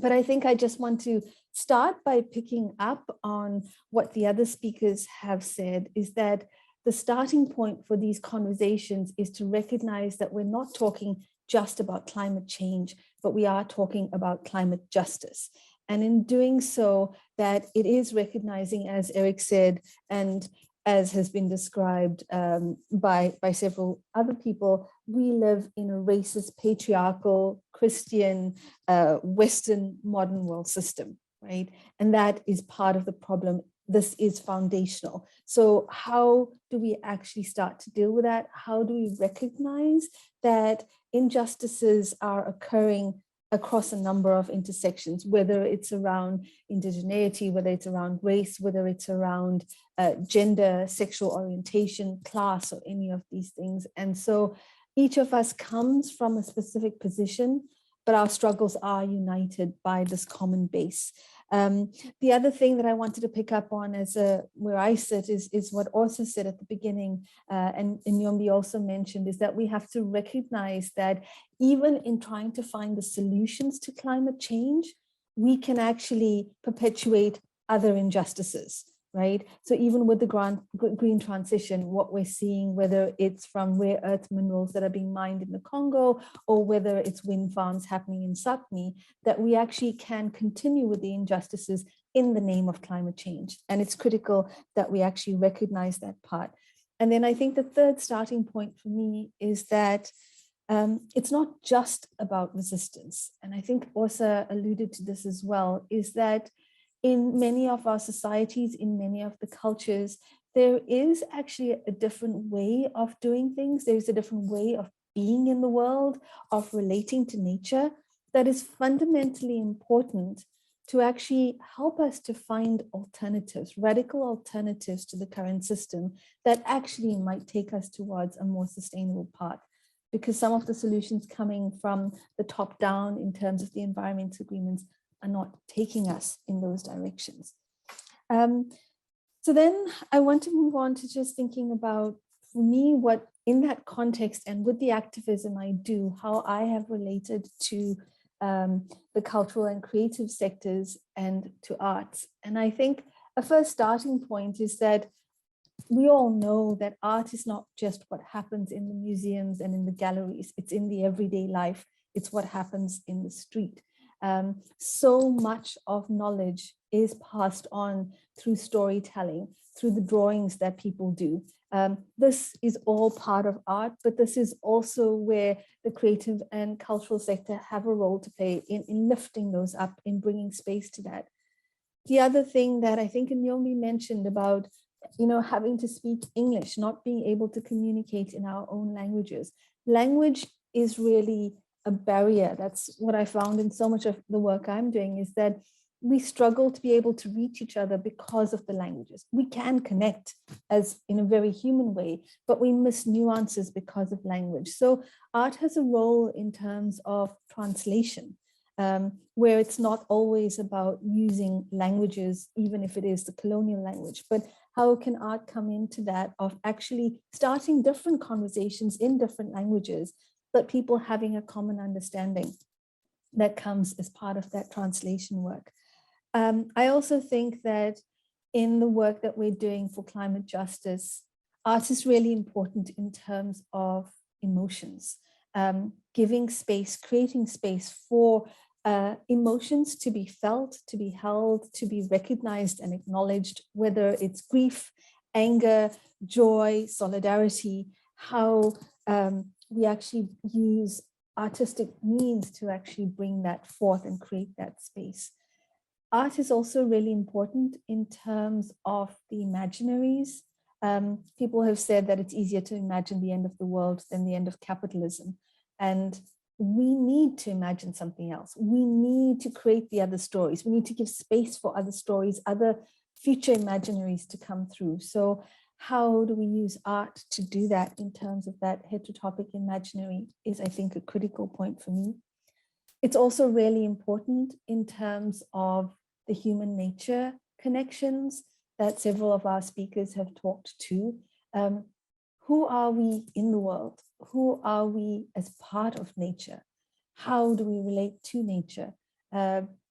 G: But I think I just want to start by picking up on what the other speakers have said, is that the starting point for these conversations is to recognize that we're not talking just about climate change, but we are talking about climate justice. And in doing so, that it is recognizing, as Eric said, and as has been described by several other people, we live in a racist, patriarchal, Christian, Western modern world system, right? And that is part of the problem. This is foundational. So how do we actually start to deal with that? How do we recognize that injustices are occurring across a number of intersections, whether it's around indigeneity, whether it's around race, whether it's around gender, sexual orientation, class, or any of these things. And so each of us comes from a specific position, but our struggles are united by this common base. The other thing that I wanted to pick up on as where I sit is what Orsa said at the beginning, and Nyombi also mentioned, is that we have to recognize that even in trying to find the solutions to climate change, we can actually perpetuate other injustices, right? So even with the green transition, what we're seeing, whether it's from rare earth minerals that are being mined in the Congo, or whether it's wind farms happening in Sapmi, that we actually can continue with the injustices in the name of climate change. And it's critical that we actually recognize that part. And then I think the third starting point for me is that it's not just about resistance. And I think Orsa alluded to this as well, is that in many of our societies, in many of the cultures, there is actually a different way of doing things. There's a different way of being in the world, of relating to nature, that is fundamentally important to actually help us to find alternatives, radical alternatives to the current system that actually might take us towards a more sustainable path. Because some of the solutions coming from the top down in terms of the environmental agreements are not taking us in those directions. So then I want to move on to just thinking about, for me, what in that context and with the activism I do, how I have related to the cultural and creative sectors and to arts. And I think a first starting point is that we all know that art is not just what happens in the museums and in the galleries. It's in the everyday life. It's what happens in the street. So much of knowledge is passed on through storytelling, through the drawings that people do. This is all part of art, but this is also where the creative and cultural sector have a role to play in lifting those up, in bringing space to that. The other thing that I think Nyomi mentioned about, having to speak English, not being able to communicate in our own languages. Language is really a barrier. That's what I found in so much of the work I'm doing, is that we struggle to be able to reach each other because of the languages. We can connect as in a very human way, but we miss nuances because of language. So art has a role in terms of translation, where it's not always about using languages, even if it is the colonial language, but how can art come into that of actually starting different conversations in different languages, but people having a common understanding that comes as part of that translation work. I also think that in the work that we're doing for climate justice, art is really important in terms of emotions, giving space, creating space for emotions to be felt, to be held, to be recognized and acknowledged, whether it's grief, anger, joy, solidarity, how we actually use artistic means to actually bring that forth and create that space. Art is also really important in terms of the imaginaries. People have said that it's easier to imagine the end of the world than the end of capitalism. And we need to imagine something else. We need to create the other stories. We need to give space for other stories, other future imaginaries to come through. So how do we use art to do that in terms of that heterotopic imaginary is, I think, a critical point for me. It's also really important in terms of the human nature connections that several of our speakers have talked to. Who are we in the world? Who are we as part of nature? How do we relate to nature?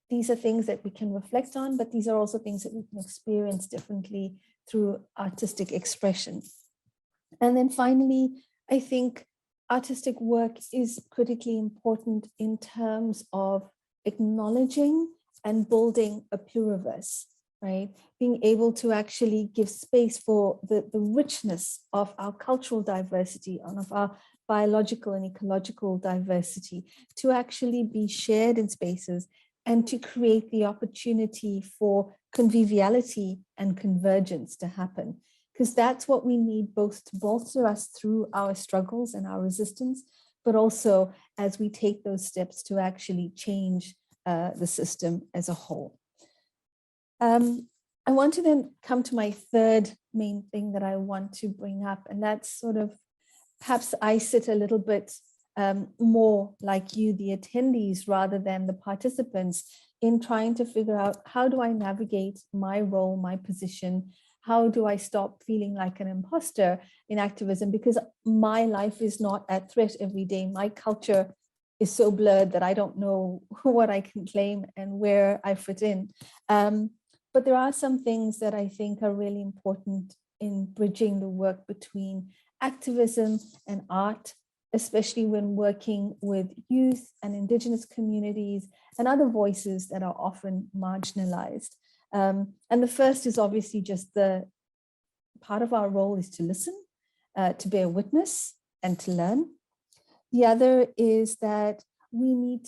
G: These are things that we can reflect on, but these are also things that we can experience differently through artistic expression. And then finally, I think artistic work is critically important in terms of acknowledging and building a pluriverse, right? Being able to actually give space for the richness of our cultural diversity and of our biological and ecological diversity to actually be shared in spaces and to create the opportunity for conviviality and convergence to happen. Because that's what we need, both to bolster us through our struggles and our resistance, but also as we take those steps to actually change the system as a whole. I want to then come to my third main thing that I want to bring up, and that's sort of, perhaps I sit a little bit more like you, the attendees, rather than the participants, in trying to figure out, how do I navigate my role, my position? How do I stop feeling like an imposter in activism? Because my life is not at threat every day. My culture is so blurred that I don't know what I can claim and where I fit in. But there are some things that I think are really important in bridging the work between activism and art, especially when working with youth and indigenous communities and other voices that are often marginalized. And the first is obviously just the part of our role is to listen, to bear witness and to learn. The other is that we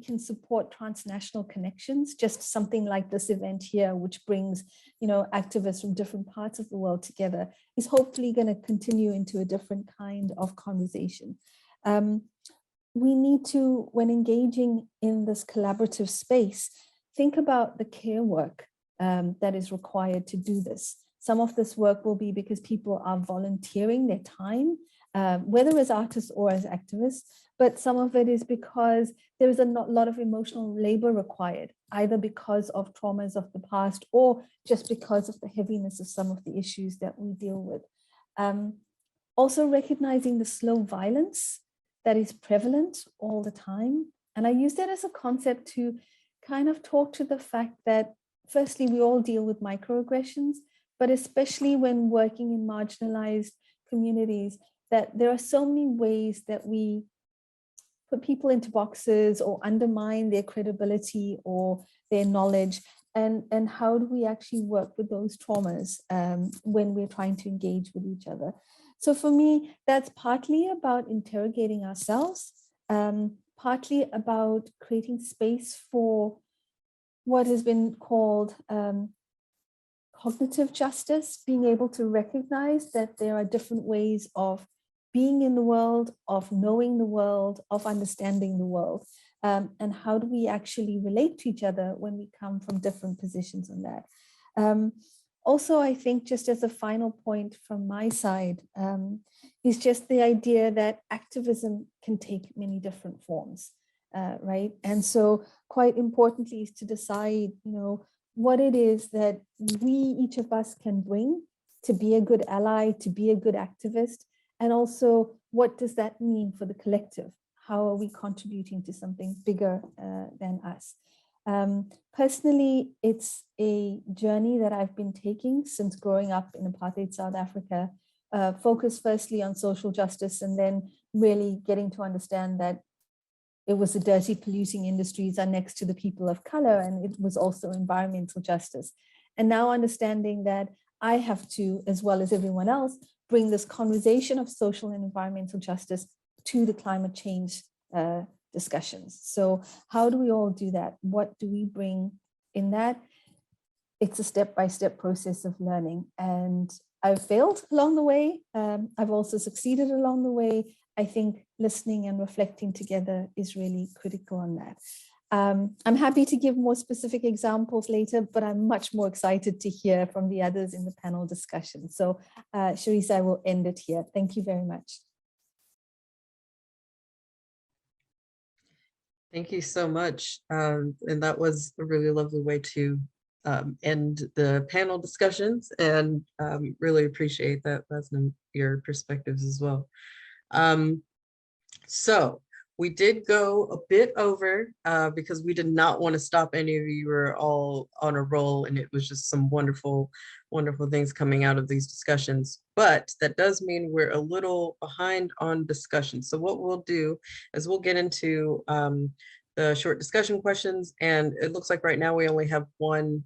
G: can support transnational connections, just something like this event here, which brings, activists from different parts of the world together, is hopefully going to continue into a different kind of conversation. We need to, when engaging in this collaborative space, think about the care work that is required to do this. Some of this work will be because people are volunteering their time, whether as artists or as activists, but some of it is because there is a lot of emotional labor required, either because of traumas of the past or just because of the heaviness of some of the issues that we deal with. Also recognizing the slow violence that is prevalent all the time. And I use that as a concept to kind of talk to the fact that, firstly, we all deal with microaggressions, but especially when working in marginalized communities, that there are so many ways that we put people into boxes or undermine their credibility or their knowledge. And how do we actually work with those traumas when we're trying to engage with each other? So for me, that's partly about interrogating ourselves, partly about creating space for what has been called cognitive justice, being able to recognize that there are different ways of being in the world, of knowing the world, of understanding the world. And how do we actually relate to each other when we come from different positions on that? Also, I think just as a final point from my side, is just the idea that activism can take many different forms, right? And so quite importantly is to decide, what it is that we, each of us, can bring to be a good ally, to be a good activist, and also what does that mean for the collective? How are we contributing to something bigger than us? Personally, it's a journey that I've been taking since growing up in apartheid South Africa, focus firstly on social justice and then really getting to understand that it was the dirty, polluting industries are next to the people of color, and it was also environmental justice. And now understanding that I have to, as well as everyone else, bring this conversation of social and environmental justice to the climate change discussions. So how do we all do that? What do we bring in that? It's a step-by-step process of learning. And I've failed along the way. I've also succeeded along the way. I think listening and reflecting together is really critical on that. I'm happy to give more specific examples later, but I'm much more excited to hear from the others in the panel discussion. So Charisse, I will end it here. Thank you very much.
A: Thank you so much. And that was a really lovely way to end the panel discussions, and really appreciate that, Vesna, your perspectives as well. So we did go a bit over because we did not want to stop any of you. You were all on a roll, and it was just some wonderful, wonderful things coming out of these discussions. But that does mean we're a little behind on discussion. So what we'll do is we'll get into the short discussion questions. And it looks like right now we only have one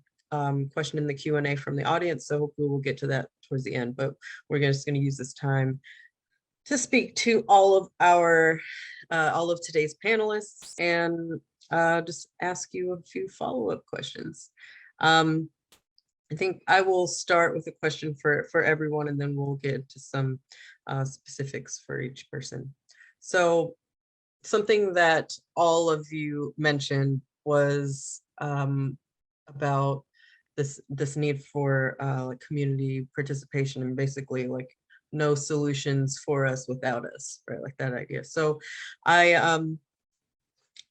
A: question in the Q&A from the audience. So hopefully we'll get to that towards the end. But we're just going to use this time to speak to all of today's panelists and just ask you a few follow-up questions. I think I will start with a question for everyone, and then we'll get to some specifics for each person. So something that all of you mentioned was about this need for like community participation, and basically like no solutions for us without us, right? Like that idea. So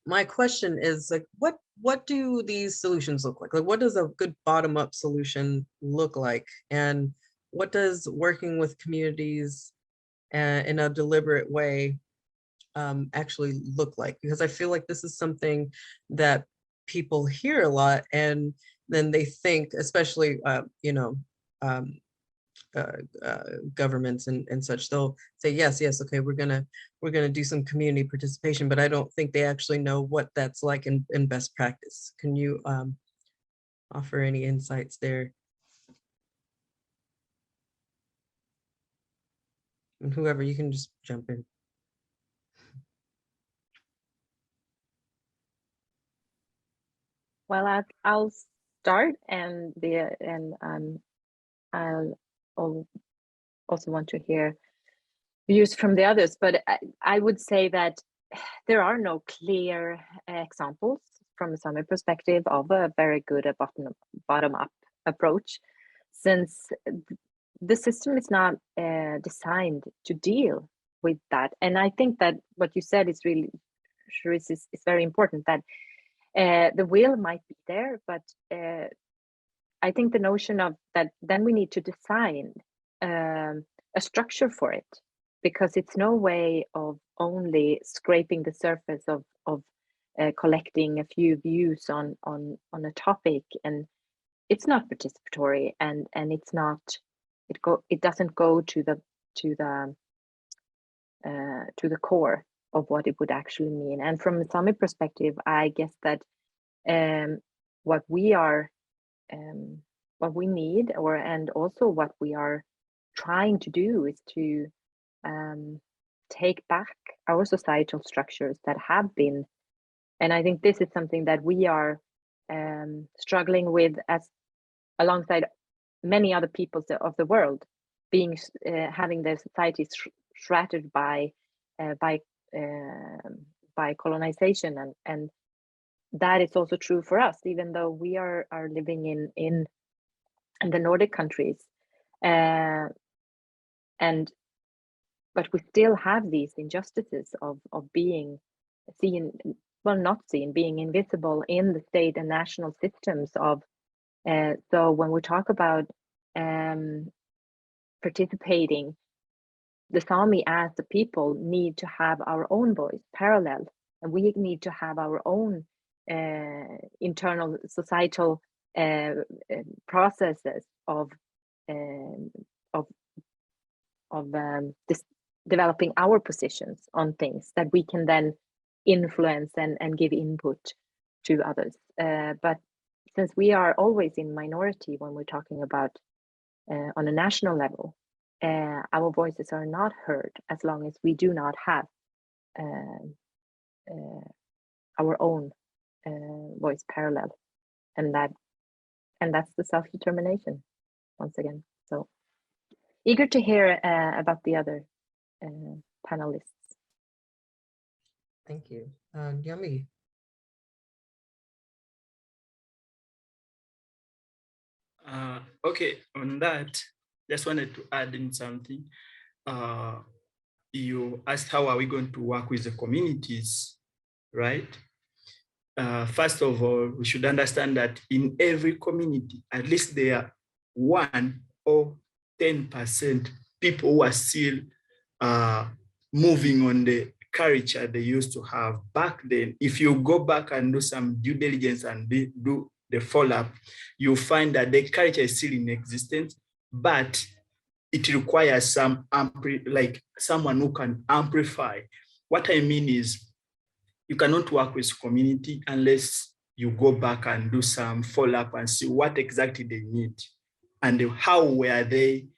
A: my question is like, what do these solutions look like? Like, what does a good bottom-up solution look like? And what does working with communities in a deliberate way actually look like? Because I feel like this is something that people hear a lot, and then they think, especially governments and such, they'll say yes, okay, we're gonna do some community participation, but I don't think they actually know what that's like in best practice. Can you offer any insights there? And whoever, you can just jump in.
B: Well, I'll start, and I'll also want to hear views from the others. But I would say that there are no clear examples from a Sami perspective of a very good bottom-up approach, since the system is not designed to deal with that. And I think that what you said is really, Charisse, is very important, that the will might be there, but I think the notion of that, then we need to design a structure for it, because it's no way of only scraping the surface of collecting a few views on a topic, and it's not participatory, and it's not, it doesn't go to the core of what it would actually mean. And from a Sami perspective, I guess that what we need, and also what we are trying to do, is to take back our societal structures that have been, and I think this is something that we are struggling with, as alongside many other peoples of the world, being having their societies shattered by colonization, and that is also true for us, even though we are living in the Nordic countries, but we still have these injustices of being seen, well, not seen, being invisible in the state and national systems of. So when we talk about participating, the Sami as the people need to have our own voice parallel, and we need to have our own internal societal this developing our positions on things that we can then influence and give input to others. But since we are always in minority when we're talking about on a national level, our voices are not heard as long as we do not have our own voice parallel, and that's the self-determination once again. So eager to hear about the other panelists.
A: Thank you. Yummy.
E: Okay, on that, just wanted to add in something. You asked how are we going to work with the communities, right? First of all, we should understand that in every community, at least there are 1 or 10% people who are still moving on the culture they used to have back then. If you go back and do some due diligence and do the follow-up, you'll find that the culture is still in existence, but it requires someone who can amplify. What I mean is, you cannot work with community unless you go back and do some follow-up and see what exactly they need and how were they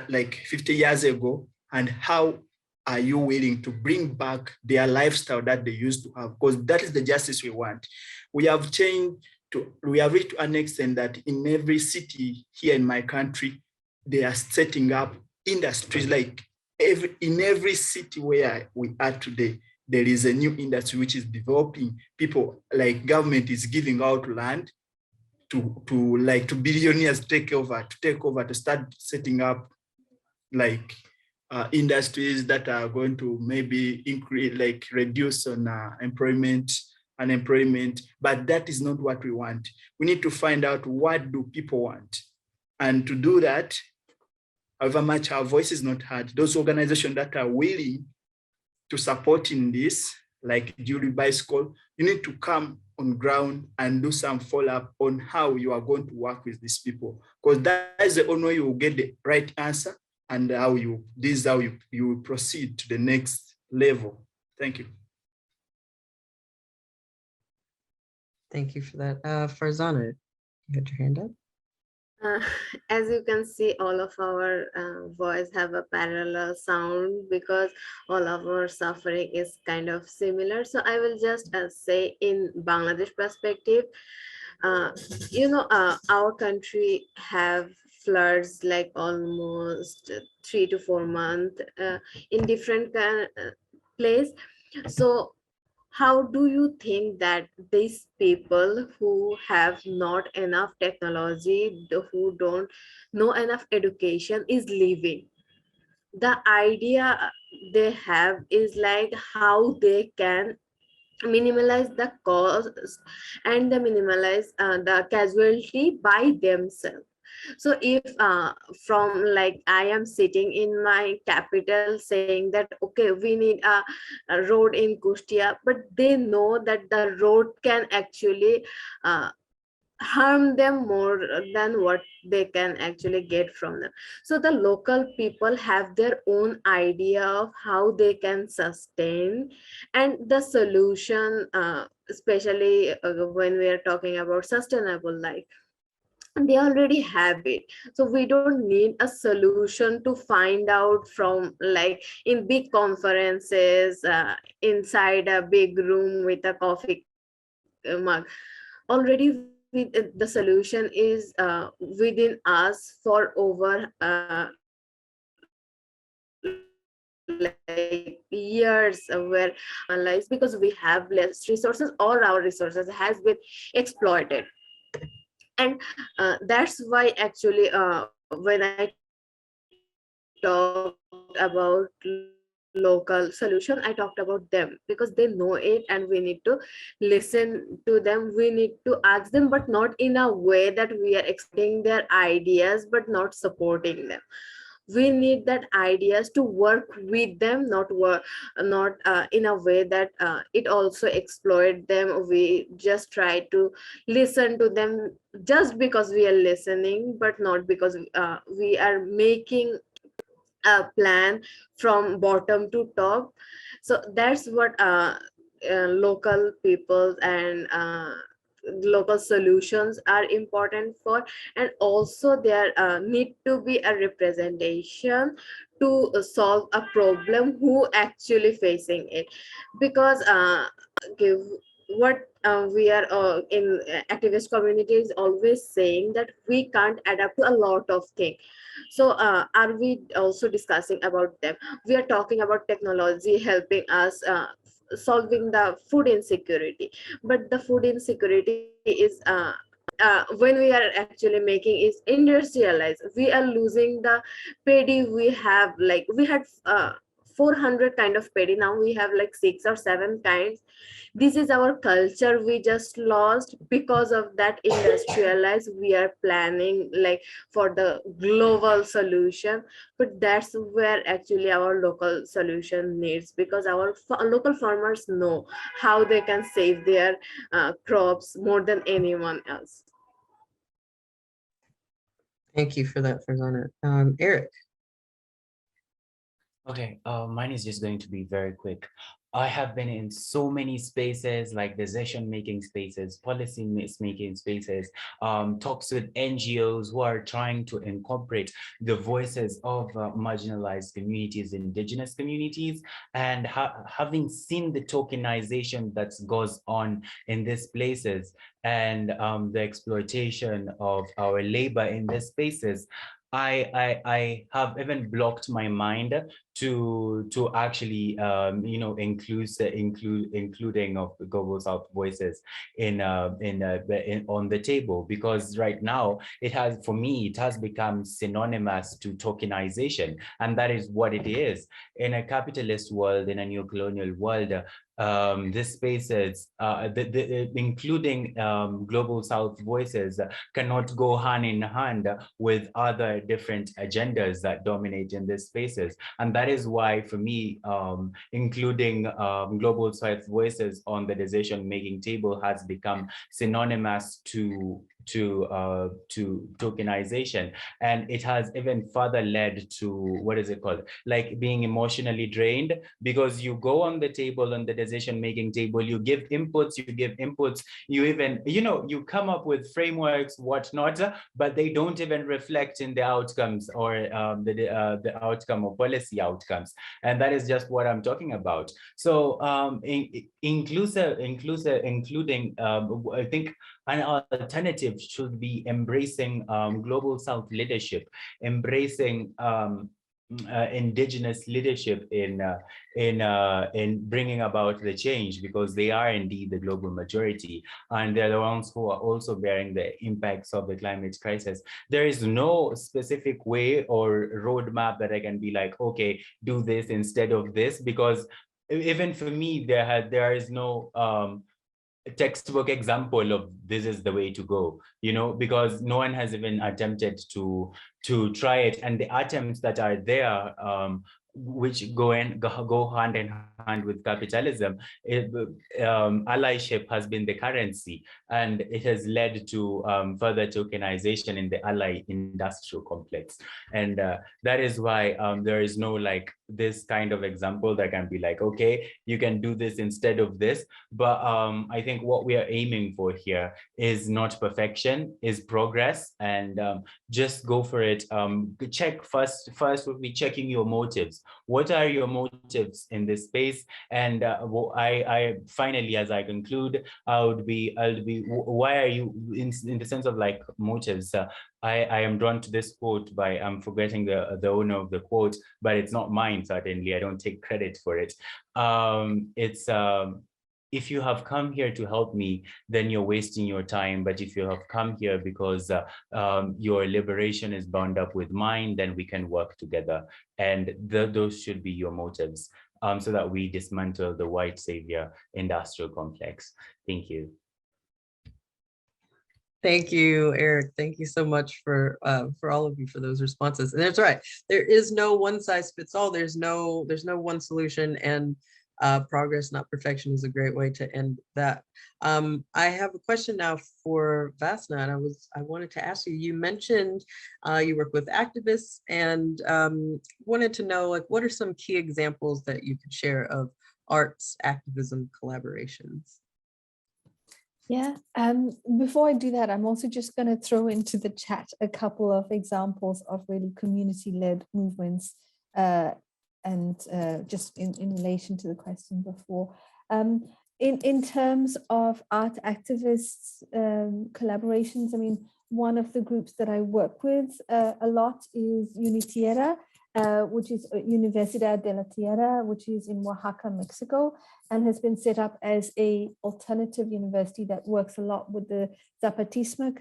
E: like 50 years ago, and how are you willing to bring back their lifestyle that they used to have, because that is the justice we want. We have reached to an extent that in every city here in my country, they are setting up industries. Like in every city where we are today, there is a new industry which is developing. People, like government is giving out land to billionaires to take over, to start setting up like industries that are going to maybe increase, like reduce on unemployment, but that is not what we want. We need to find out what do people want. And to do that, however much our voice is not heard, those organizations that are willing to support in this, like Julie Bicycle, you need to come on ground and do some follow-up on how you are going to work with these people, because that is the only way you will get the right answer and how you will proceed to the next level. Thank you.
A: Thank you for that. Farzana, you had your hand up.
D: As you can see, all of our voice have a parallel sound because all of our suffering is kind of similar. So I will just say in Bangladesh perspective, our country have floods like almost 3 to 4 months in different place. So how do you think that these people who have not enough technology, who don't know enough education is living? The idea they have is like how they can minimize the cost and the minimize the casualty by themselves. So if from like I am sitting in my capital saying that okay, we need a road in Kustia, but they know that the road can actually harm them more than what they can actually get from them. So the local people have their own idea of how they can sustain, and the solution especially when we are talking about sustainable life, they already have it. So we don't need a solution to find out from like in big conferences inside a big room with a coffee mug. Already the solution is within us for over like years, where lives, because we have less resources or our resources has been exploited. And that's why actually when I talked about local solution, I talked about them because they know it and we need to listen to them. We need to ask them, but not in a way that we are expecting their ideas but not supporting them. We need that ideas to work with them, not in a way that it also exploit them. We just try to listen to them just because we are listening, but not because we are making a plan from bottom to top. So that's what local peoples and local solutions are important for. And also there need to be a representation to solve a problem who actually facing it. Because give what we are in activist communities always saying that we can't adapt to a lot of things. So are we also discussing about them? We are talking about technology helping us solving the food insecurity, but the food insecurity is when we are actually making is industrialized. We are losing the paddy we have. Like we had 400 kind of paddy, now we have like 6 or 7 kinds. This is our culture we just lost because of that industrialized. We are planning like for the global solution, but that's where actually our local solution needs, because our local farmers know how they can save their crops more than anyone else.
A: Thank you for that, Farzana. Eric.
F: Okay, mine is just going to be very quick. I have been in so many spaces, like decision-making spaces, policy-making spaces, talks with NGOs who are trying to incorporate the voices of marginalized communities, indigenous communities, and having seen the tokenization that goes on in these places and the exploitation of our labor in these spaces, I have even blocked my mind to actually including of the global South voices in on the table, because right now it has, for me, it has become synonymous to tokenization, and that is what it is in a capitalist world, in a neo-colonial world. This spaces, including global South voices, cannot go hand in hand with other different agendas that dominate in these spaces. And that is why, for me, including global South voices on the decision-making table has become synonymous to tokenization. And it has even further led to, what is it called, like being emotionally drained, because you go on the table, on the decision-making table, you give inputs, you even, you come up with frameworks, whatnot, but they don't even reflect in the outcomes or the outcome or policy outcomes. And that is just what I'm talking about. So including, I think an alternative should be embracing global South leadership, embracing indigenous leadership in bringing about the change, because they are indeed the global majority, and they're the ones who are also bearing the impacts of the climate crisis. There is no specific way or roadmap that I can be like, okay, do this instead of this, because even for me, there is no textbook example of this is the way to go, because no one has even attempted to try it. And the attempts that are there, which go hand in hand with capitalism, allyship has been the currency, and it has led to further tokenization in the ally industrial complex. And that is why there is no like this kind of example that can be like, okay, you can do this instead of this. But I think what we are aiming for here is not perfection, is progress, and just go for it. Check first would be checking your motives. What are your motives in this space? And I finally, as I conclude, I'll be why are you in the sense of like motives? I am drawn to this quote by, I'm forgetting the owner of the quote, but it's not mine, certainly. I don't take credit for it. It's if you have come here to help me, then you're wasting your time. But if you have come here because your liberation is bound up with mine, then we can work together. And those should be your motives, so that we dismantle the white savior industrial complex. Thank you.
A: Thank you, Eric. Thank you so much for all of you for those responses. And that's right. There is no one size fits all. There's no one solution. And progress, not perfection is a great way to end that. I have a question now for Vasna, and I wanted to ask you, you mentioned you work with activists, and wanted to know, like, what are some key examples that you could share of arts activism collaborations?
G: Yeah, before I do that, I'm also just going to throw into the chat a couple of examples of really community-led movements, and just in relation to the question before. In terms of art activists collaborations, I mean, one of the groups that I work with a lot is Unitierra, which is Universidad de la Tierra, which is in Oaxaca, Mexico, and has been set up as a alternative university that works a lot with the Zapatismo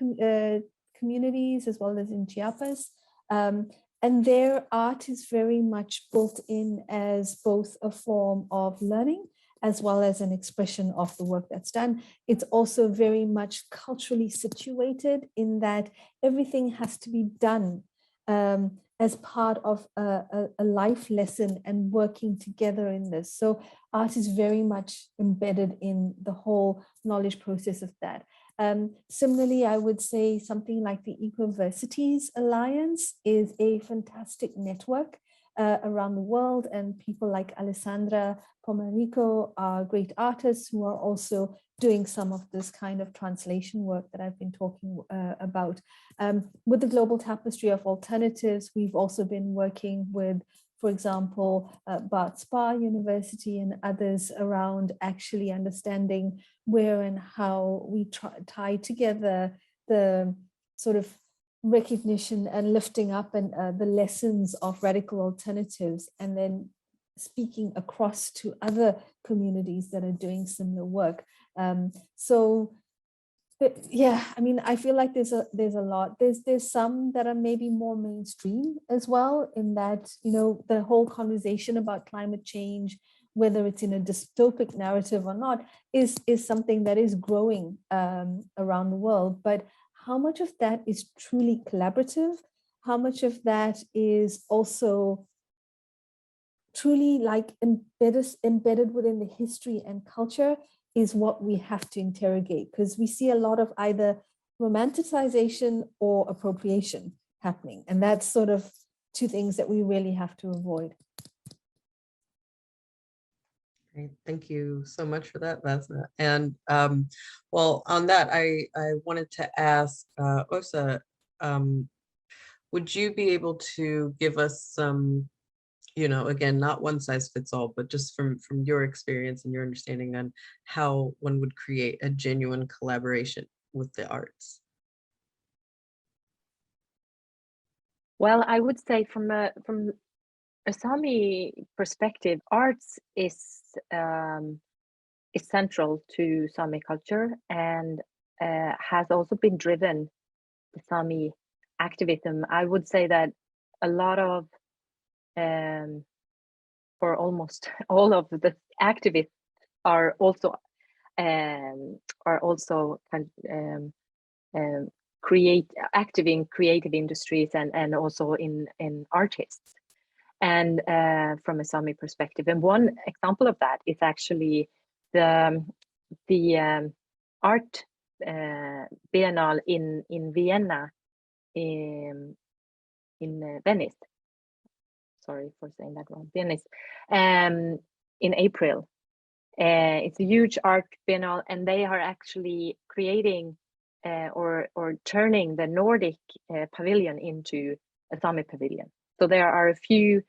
G: communities, as well as in Chiapas. And their art is very much built in as both a form of learning as well as an expression of the work that's done. It's also very much culturally situated in that everything has to be done as part of a life lesson and working together in this. So art is very much embedded in the whole knowledge process of that. Similarly, I would say something like the Ecoversities Alliance is a fantastic network around the world, and people like Alessandra Pomarico are great artists who are also doing some of this kind of translation work that I've been talking about. With the Global Tapestry of Alternatives, we've also been working with, for example, Bart Spa University and others around actually understanding where and how we tie together the sort of recognition and lifting up and the lessons of radical alternatives, and then speaking across to other communities that are doing similar work. Yeah, I mean, I feel like there's a lot. There's some that are maybe more mainstream as well, in that, you know, the whole conversation about climate change, whether it's in a dystopic narrative or not, is something that is growing around the world. But how much of that is truly collaborative? How much of that is also truly like embedded within the history and culture is what we have to interrogate, because we see a lot of either romanticization or appropriation happening. And that's sort of two things that we really have to avoid.
A: Great. Thank you so much for that, Vasna. And well, on that, I wanted to ask Osa, would you be able to give us some, you know, again, not one size fits all, but just from your experience and your understanding on how one would create a genuine collaboration with the arts?
B: Well, I would say from a Sami perspective, arts is central to Sami culture, and has also been driven the Sami activism. I would say that a lot of or almost all of the activists are also active in creative industries and also in artists, and from a Sami perspective. And one example of that is actually the art biennale in Vienna, in Venice. Sorry for saying that wrong. Venice, in April. It's a huge art biennale, and they are actually creating or turning the Nordic pavilion into a Sami pavilion. So there are a few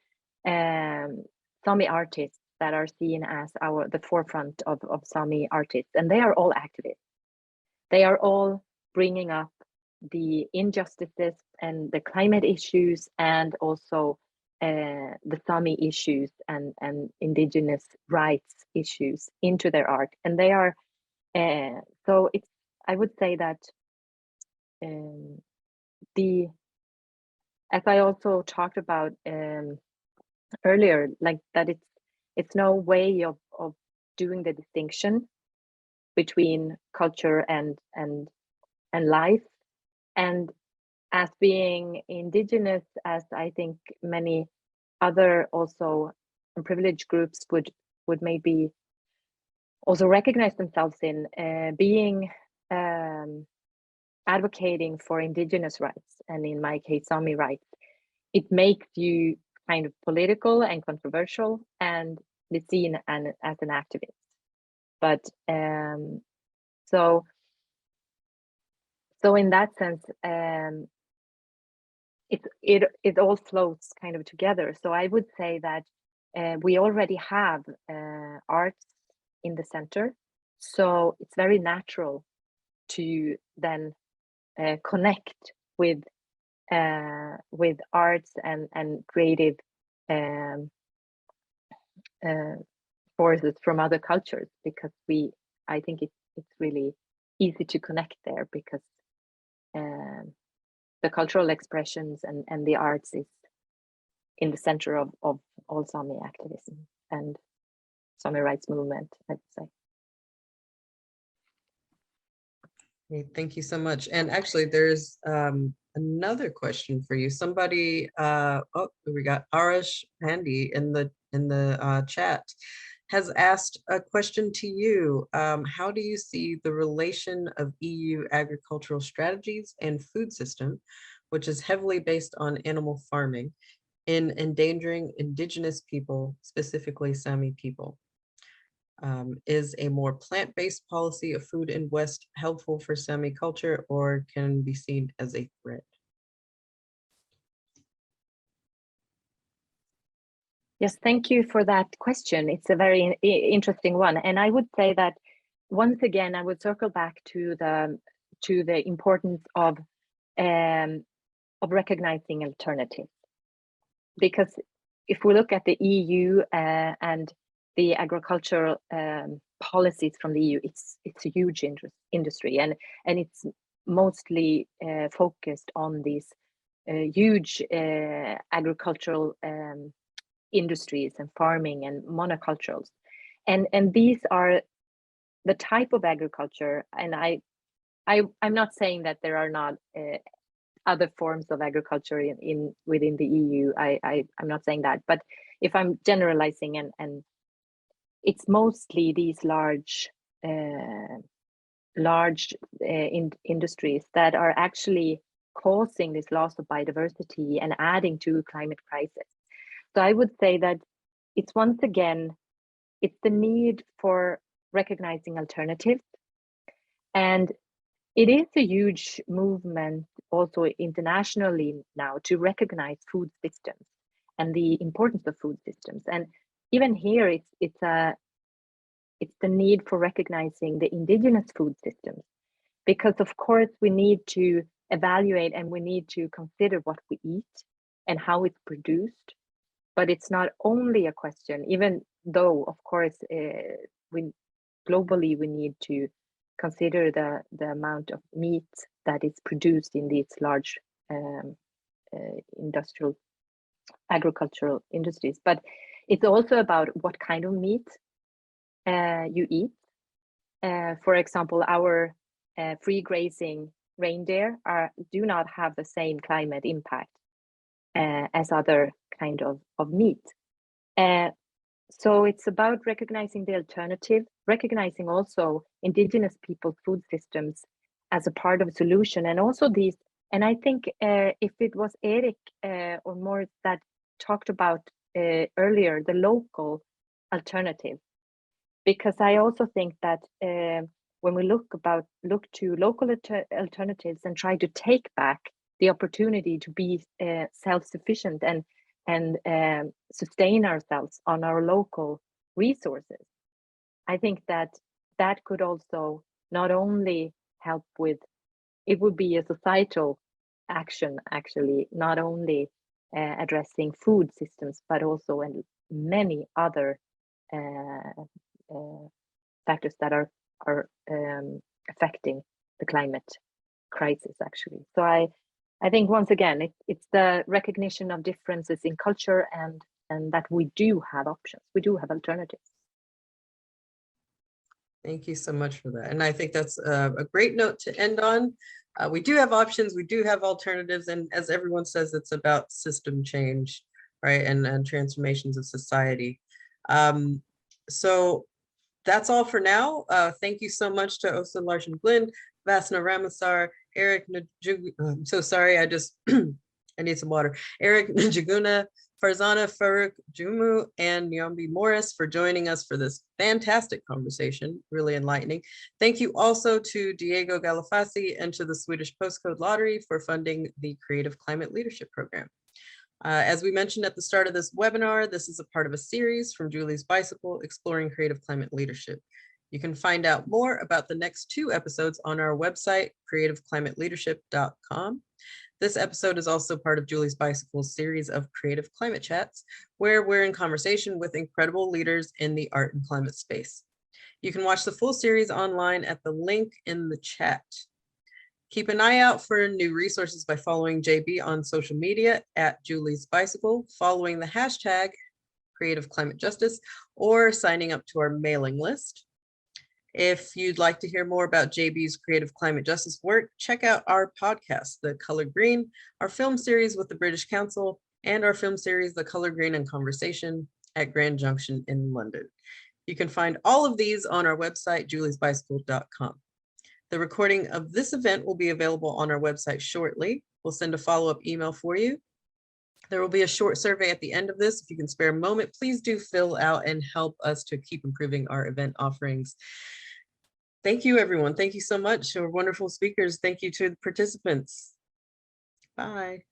B: Sami artists that are seen as the forefront of Sami artists, and they are all activists. They are all bringing up the injustices and the climate issues, and also the Sami issues and indigenous rights issues into their art. And they are so it's, I would say that as I also talked about earlier, like that it's no way of doing the distinction between culture and life. And as being indigenous, as I think many other also privileged groups would would maybe also recognize themselves in being advocating for indigenous rights, and in my case, Sami rights, it makes you kind of political and controversial and be seen as an activist. But so in that sense, it all floats kind of together. So I would say that we already have arts in the center, so it's very natural to then connect with arts and creative forces from other cultures, because I think it's really easy to connect there, because the cultural expressions and the arts is in the center of all Sami activism and Sami rights movement, I would say.
A: Great, thank you so much. And actually, there's another question for you. Somebody, we got Arash Handy in the chat, has asked a question to you. How do you see the relation of EU agricultural strategies and food system, which is heavily based on animal farming, in endangering indigenous people, specifically Sami people? Is a more plant-based policy of food in West helpful for Sami culture, or can be seen as a threat?
B: Yes, thank you for that question. It's a very interesting one. And I would say that once again, I would circle back to the importance of recognizing alternatives. Because if we look at the EU and the agricultural policies from the EU, it's a huge industry, and it's mostly focused on these huge agricultural industries and farming and monoculturals, and these are the type of agriculture. And I'm not saying that there are not other forms of agriculture within the EU. I'm not saying that, but if I'm generalizing, and it's mostly these large industries that are actually causing this loss of biodiversity and adding to climate crisis. So I would say that it's once again, it's the need for recognizing alternatives. And it is a huge movement also internationally now to recognize food systems and the importance of food systems. And even here, it's the need for recognizing the indigenous food systems, because of course we need to evaluate and we need to consider what we eat and how it's produced. But it's not only a question, even though of course globally we need to consider the amount of meat that is produced in these large industrial agricultural industries. But it's also about what kind of meat you eat. For example, our free grazing reindeer do not have the same climate impact as other kind of meat. So it's about recognizing the alternative, recognizing also indigenous people's food systems as a part of a solution, and also these. And I think if it was Erik or more that talked about earlier, the local alternative, because I also think that when we look to local alternatives and try to take back the opportunity to be self-sufficient and sustain ourselves on our local resources, I think that could also not only help with, it would be a societal action actually, not only addressing food systems, but also in many other factors that are affecting the climate crisis actually. So I think once again, it's the recognition of differences in culture and that we do have options, we do have alternatives.
A: Thank you so much for that. And I think that's a great note to end on. We do have options, we do have alternatives, and as everyone says, it's about system change, right? And transformations of society. So that's all for now. Thank you so much to Osa Larson Glynn, Vasna Ramasar, Eric I'm so sorry, I just I need some water. Eric Njuguna, Farzana Farooq Jumu, and Nyambi Morris for joining us for this fantastic conversation, really enlightening. Thank you also to Diego Galafasi and to the Swedish Postcode Lottery for funding the Creative Climate Leadership Program. As we mentioned at the start of this webinar, this is a part of a series from Julie's Bicycle, Exploring Creative Climate Leadership. You can find out more about the next 2 episodes on our website, creativeclimateleadership.com. This episode is also part of Julie's Bicycle's series of creative climate chats, where we're in conversation with incredible leaders in the art and climate space. You can watch the full series online at the link in the chat. Keep an eye out for new resources by following JB on social media at Julie's Bicycle, following the hashtag Creative Climate Justice, or signing up to our mailing list. If you'd like to hear more about JB's creative climate justice work, check out our podcast, The Color Green, our film series with the British Council, and our film series, The Color Green and Conversation at Grand Junction in London. You can find all of these on our website, juliesbicycle.com. The recording of this event will be available on our website shortly. We'll send a follow-up email for you. There will be a short survey at the end of this. If you can spare a moment, please do fill out and help us to keep improving our event offerings. Thank you, everyone. Thank you so much. You're wonderful speakers. Thank you to the participants. Bye.